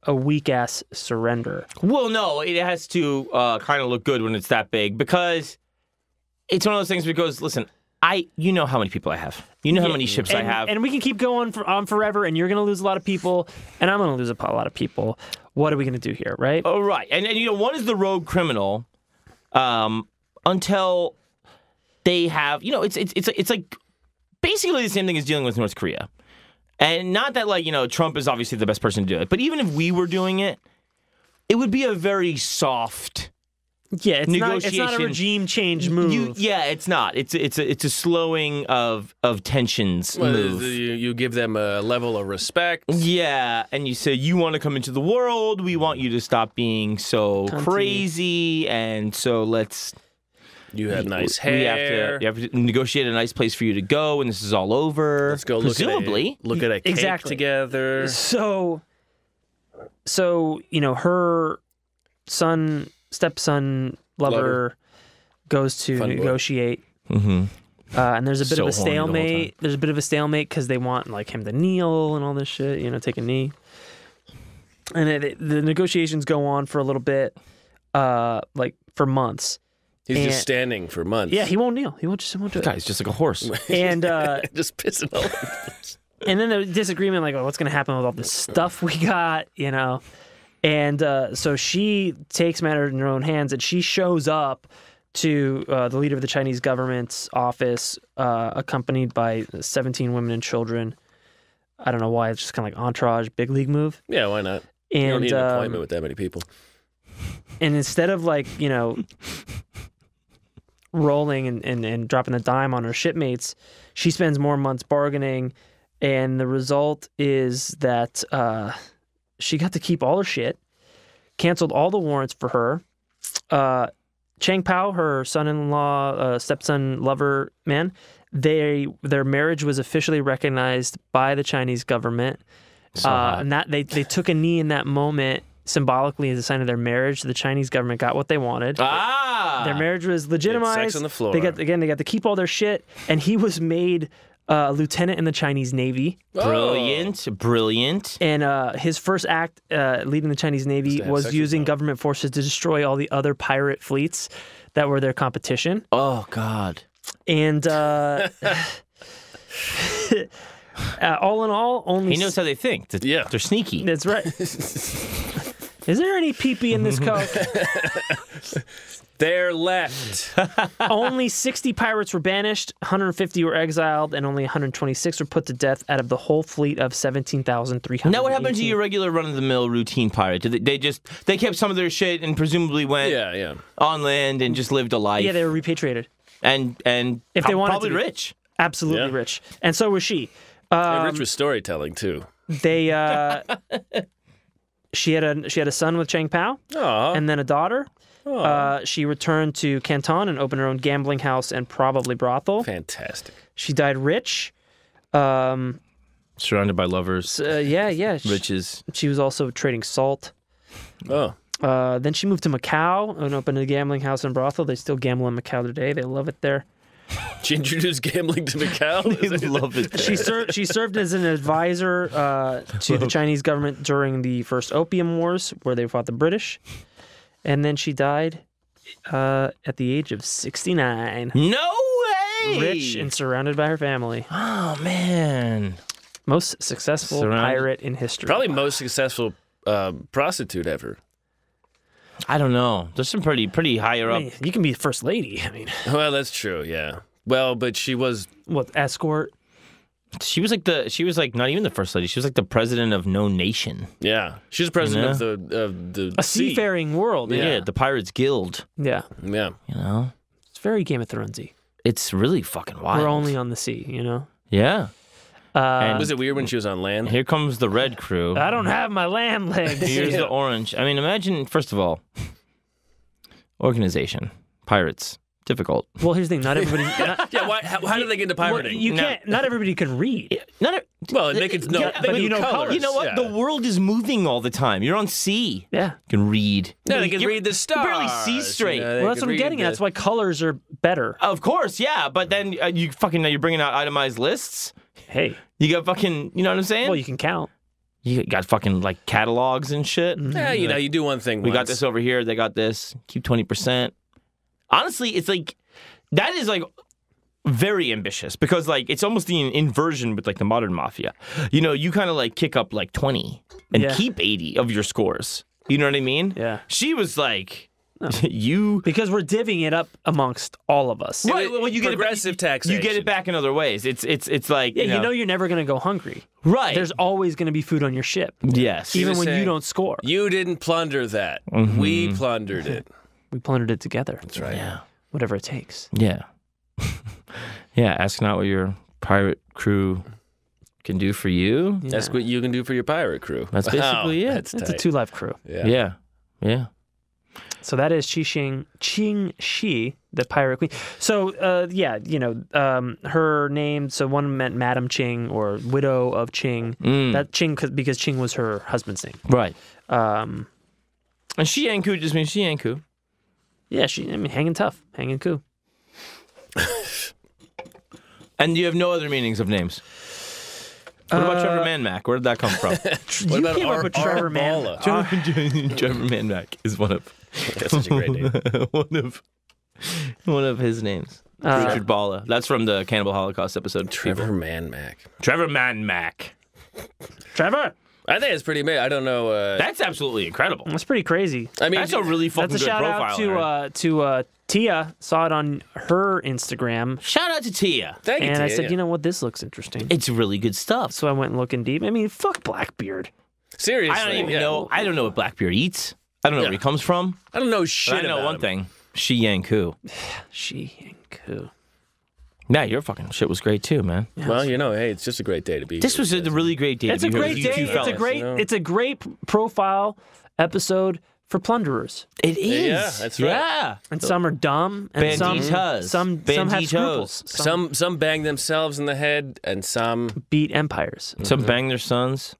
weak ass surrender. Well, no, it has to kind of look good when it's that big, because it's one of those things because, listen, you know how many people I have. You know how many ships I have. And we can keep going on forever, and you're going to lose a lot of people, and I'm going to lose a lot of people. What are we going to do here, right? Oh, right. And one is the rogue criminal until they have, it's like basically the same thing as dealing with North Korea. And not that, like, Trump is obviously the best person to do it, but even if we were doing it, it would be a very soft Yeah, it's not a negotiation. regime change move. It's not. It's a slowing of tensions move. You give them a level of respect. Yeah, and you say, you want to come into the world, we want you to stop being so Cunty. crazy, and so let's... You have nice hair. You have to negotiate a nice place for you to go when this is all over. Let's go Presumably. look at a cake Exactly. together. So her stepson lover goes to Fun boy. negotiate. Mm-hmm. And there's a bit So of a horny the whole time. stalemate. There's a bit of a stalemate because they want like him to kneel and all this shit, take a knee. And the negotiations go on for a little bit, like for months. He's And- just standing for months. Yeah, he won't kneel. He won't do it. Guy's just like a horse. And just pissing all over. and then the disagreement, like, what's going to happen with all this stuff we got, And so she takes matters in her own hands, and she shows up to the leader of the Chinese government's office, accompanied by 17 women and children. I don't know why. It's just kind of like entourage, big league move. Yeah, why not? And, You don't need an appointment with that many people. And instead of like, rolling and dropping the dime on her shipmates, she spends more months bargaining, and the result is that she got to keep all her shit, canceled all the warrants for her. Chang Pao, her son-in-law, stepson lover man, their marriage was officially recognized by the Chinese government, and that they took a knee in that moment. Symbolically, as a sign of their marriage, the Chinese government got what they wanted. Their marriage was legitimized. Sex on the floor. They got to keep all their shit, and he was made a lieutenant in the Chinese Navy. Brilliant. And his first act leading the Chinese Navy to have was sex with using them. government forces to destroy all the other pirate fleets that were their competition. Oh, God. And all in all, only He knows how they think. Yeah. They're sneaky. That's right. Is there any pee-pee in this Coke? They're left. Only 60 pirates were banished, 150 were exiled, and only 126 were put to death out of the whole fleet of 17,300. Now, what happened to your regular run-of-the-mill routine pirate? Did they kept some of their shit and presumably went Yeah. on land and just lived a life? Yeah, they were repatriated. and If they wanted probably to be. rich. Absolutely Yeah. rich. And so was she. And rich with storytelling too. They she had a son with Chang Pao Aw. and then a daughter. She returned to Canton and opened her own gambling house and probably brothel. Fantastic. She died rich. Surrounded by lovers, Yeah. riches. She was also trading salt. Oh. Then she moved to Macau and opened a gambling house and brothel. They still gamble in Macau today. They love it there. She introduced gambling to Macau. They love it. She served as an advisor to the Chinese government during the first Opium Wars, where they fought the British. And then she died at the age of 69. No way! Rich and surrounded by her family. Oh, man. Most successful Surrounded- pirate in history. Probably most successful prostitute ever. I don't know. There's some pretty higher I up. mean, you can be first lady. I mean, Well, that's true. Yeah. Well, but she was. what, escort? She was like not even the first lady. She was like the president of no nation. Yeah. She was president of the A sea. seafaring world. Yeah, the Pirates Guild. Yeah. Yeah. You know, It's very Game of Thronesy. it's really fucking wild. We're only on the sea, you know? Yeah. And Was it weird when she was on land? here comes the red crew. I don't have my land legs. Here's the orange. I mean, imagine first of all, organization, pirates, difficult. Well, here's the thing. Not everybody... Yeah. Why? How did they get into pirating? you can't... Not everybody can read. Well, they could know. Yeah, they but knew you know colors. You know what? Yeah. The world is moving all the time. You're on sea. Yeah. You can read. Yeah, they can You- read the stars. You barely see straight. You know, they Well, that's could what I'm getting read at. the- That's why colors are better. Of course, yeah. But then you're bringing out itemized lists. Hey. You got fucking, you know what I'm saying? Well, you can count. You got fucking like catalogs and shit. Yeah, you know, you do one thing. We got once. this over here. They got this. Keep 20%. Honestly, it's like that is like very ambitious because like it's almost the inversion with like the modern mafia. You know, you kind of like kick up like 20 and Yeah. keep 80 of your scores. You know what I mean? Yeah. She was like, Because we're divvying it up amongst all of us. Right, well, you get Progressive taxation. You get it back in other ways. It's like Yeah, you know you're never going to go hungry. right. There's always going to be food on your ship. yes, Even when saying, you don't score. You didn't plunder that. We plundered it. We plundered it together. That's right. yeah, Whatever it takes. yeah, yeah. Ask not what your pirate crew can do for you. Yeah. That's what you can do for your pirate crew. That's basically it. That's It's a tight. 2-life crew. Yeah. Yeah. So that is Ching Shih, the pirate queen. So, her name, so one meant Madam Ching or widow of Ching. That Ching, because Ching was her husband's name. Right. Um, And Shianku just means Shianku. yeah, hanging tough, hanging cool. And you have no other meanings of names. What about Trevor Manmack? Where did that come from? What about came up with Trevor Arbala? Trevor Manmack is one of That's such a great name. one of his names. Richard Balla. That's from the Cannibal Holocaust episode. Trevor Manmack. Trevor Manmack. Trevor! I think it's pretty amazing. I don't know. That's absolutely incredible. That's pretty crazy. I mean, That's a really fucking That's a good shout profile. out to Tia. Saw it on her Instagram. Shout out to Tia. thank you. And I Tia, said, yeah. you know what? This looks interesting. It's really good stuff. So I went looking deep. I mean, fuck Blackbeard. Seriously, I don't even yeah. know. I don't know what Blackbeard eats. I don't know where he comes from. I don't know shit. But I know about one him. thing. Shianku. She and Koo. Yeah, your fucking shit was great too, man. Well, hey, it's just a great day to be. This here, was a guys. really great day. It's to a be here great with you day. two It's a fellas. great. you know? It's a great profile episode for plunderers. It is. Yeah, that's right. Yeah. And some are dumb, and Banditos. some have Banditos. scruples. Some bang themselves in the head, and some beat empires. Some bang their sons.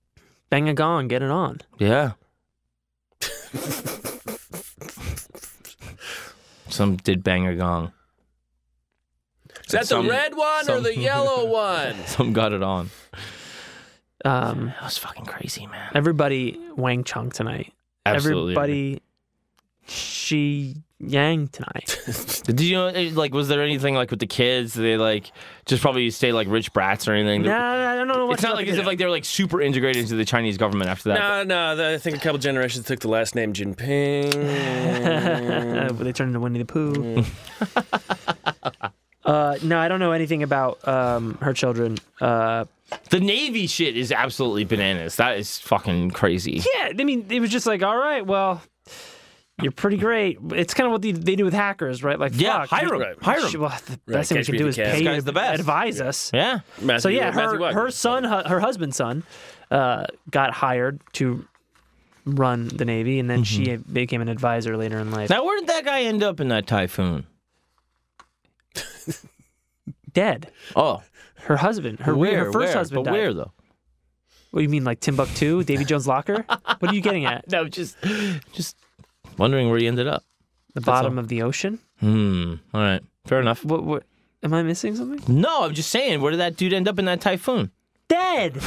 Bang a gong, get it on. Yeah. Some did bang a gong. is that Some- the red one or some- the yellow one? Some got it on. Um, That was fucking crazy, man. everybody Wang Chung tonight. Absolutely. Everybody Shi Yang tonight. Did you know, like, was there anything, like, with the kids? Did they, like, just probably stay, like, rich brats or anything? No, I don't know. It's not like as if, like, they were, like, super integrated into the Chinese government after that. No. I think a couple generations took the last name Jinping. They turned into Winnie the Pooh. No, I don't know anything about her children. The Navy shit is absolutely bananas. That is fucking crazy. Yeah, I mean, it was just like, all right, well, you're pretty great. It's kind of what they do with hackers, right? Like, Yeah, fuck, hire 'em. Right. Hire 'em. Well, the best thing we catch can me do if is you can. pay, This guy's the best. advise us. Yeah. So yeah, Matthew her Wagner. son, her husband's son, got hired to run the Navy, and then she became an advisor later in life. Now, where did that guy end up in that typhoon? Dead. Oh. Her husband, her Where? first Where? husband But died. where, though? What do you mean, like Timbuktu, Davy Jones' locker? What are you getting at? No, just wondering where he ended up. The bottom of the ocean? All right. Fair enough. What? Am I missing something? No, I'm just saying, where did that dude end up in that typhoon? Dead.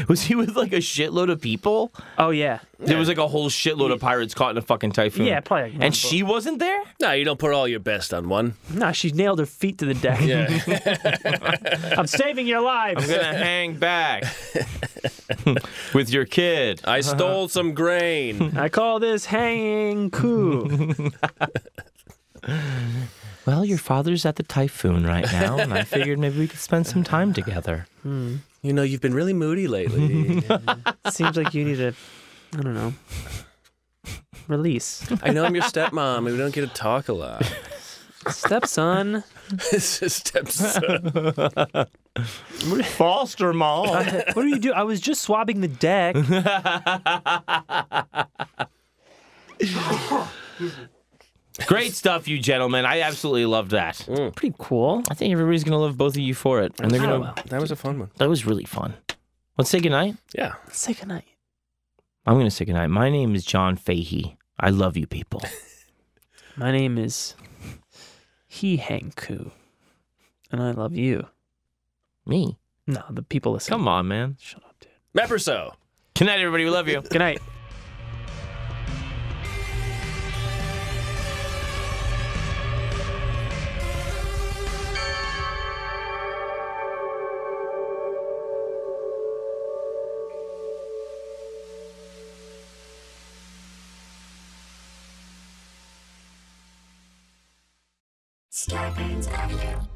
Was he with, like, a shitload of people? Oh yeah. There was, like, a whole shitload of pirates caught in a fucking typhoon. Yeah, probably. Like And she wasn't there? No, you don't put all your best on one. No, she nailed her feet to the deck. Yeah. I'm saving your lives. I'm gonna hang back with your kid. I stole some grain. I call this hanging coup. Well, your father's at the typhoon right now, and I figured maybe we could spend some time together. You know, you've been really moody lately. Seems like you need a, I don't know, release. I know I'm your stepmom. We don't get to talk a lot. Stepson. Stepson. Foster mom. What do you do? I was just swabbing the deck. Great stuff, you gentlemen. I absolutely loved that. Pretty cool. I think everybody's gonna love both of you for it, and they're gonna. well. That was a fun one. That was really fun. Let's say goodnight. Yeah. Let's say goodnight. I'm gonna say goodnight. My name is John Fahey. I love you, people. My name is He Hang Koo. And I love you. Me? No, the people listening. Come on, man. Shut up, dude. Meperso. Good night, everybody. We love you. Good night. Starbane's Audio.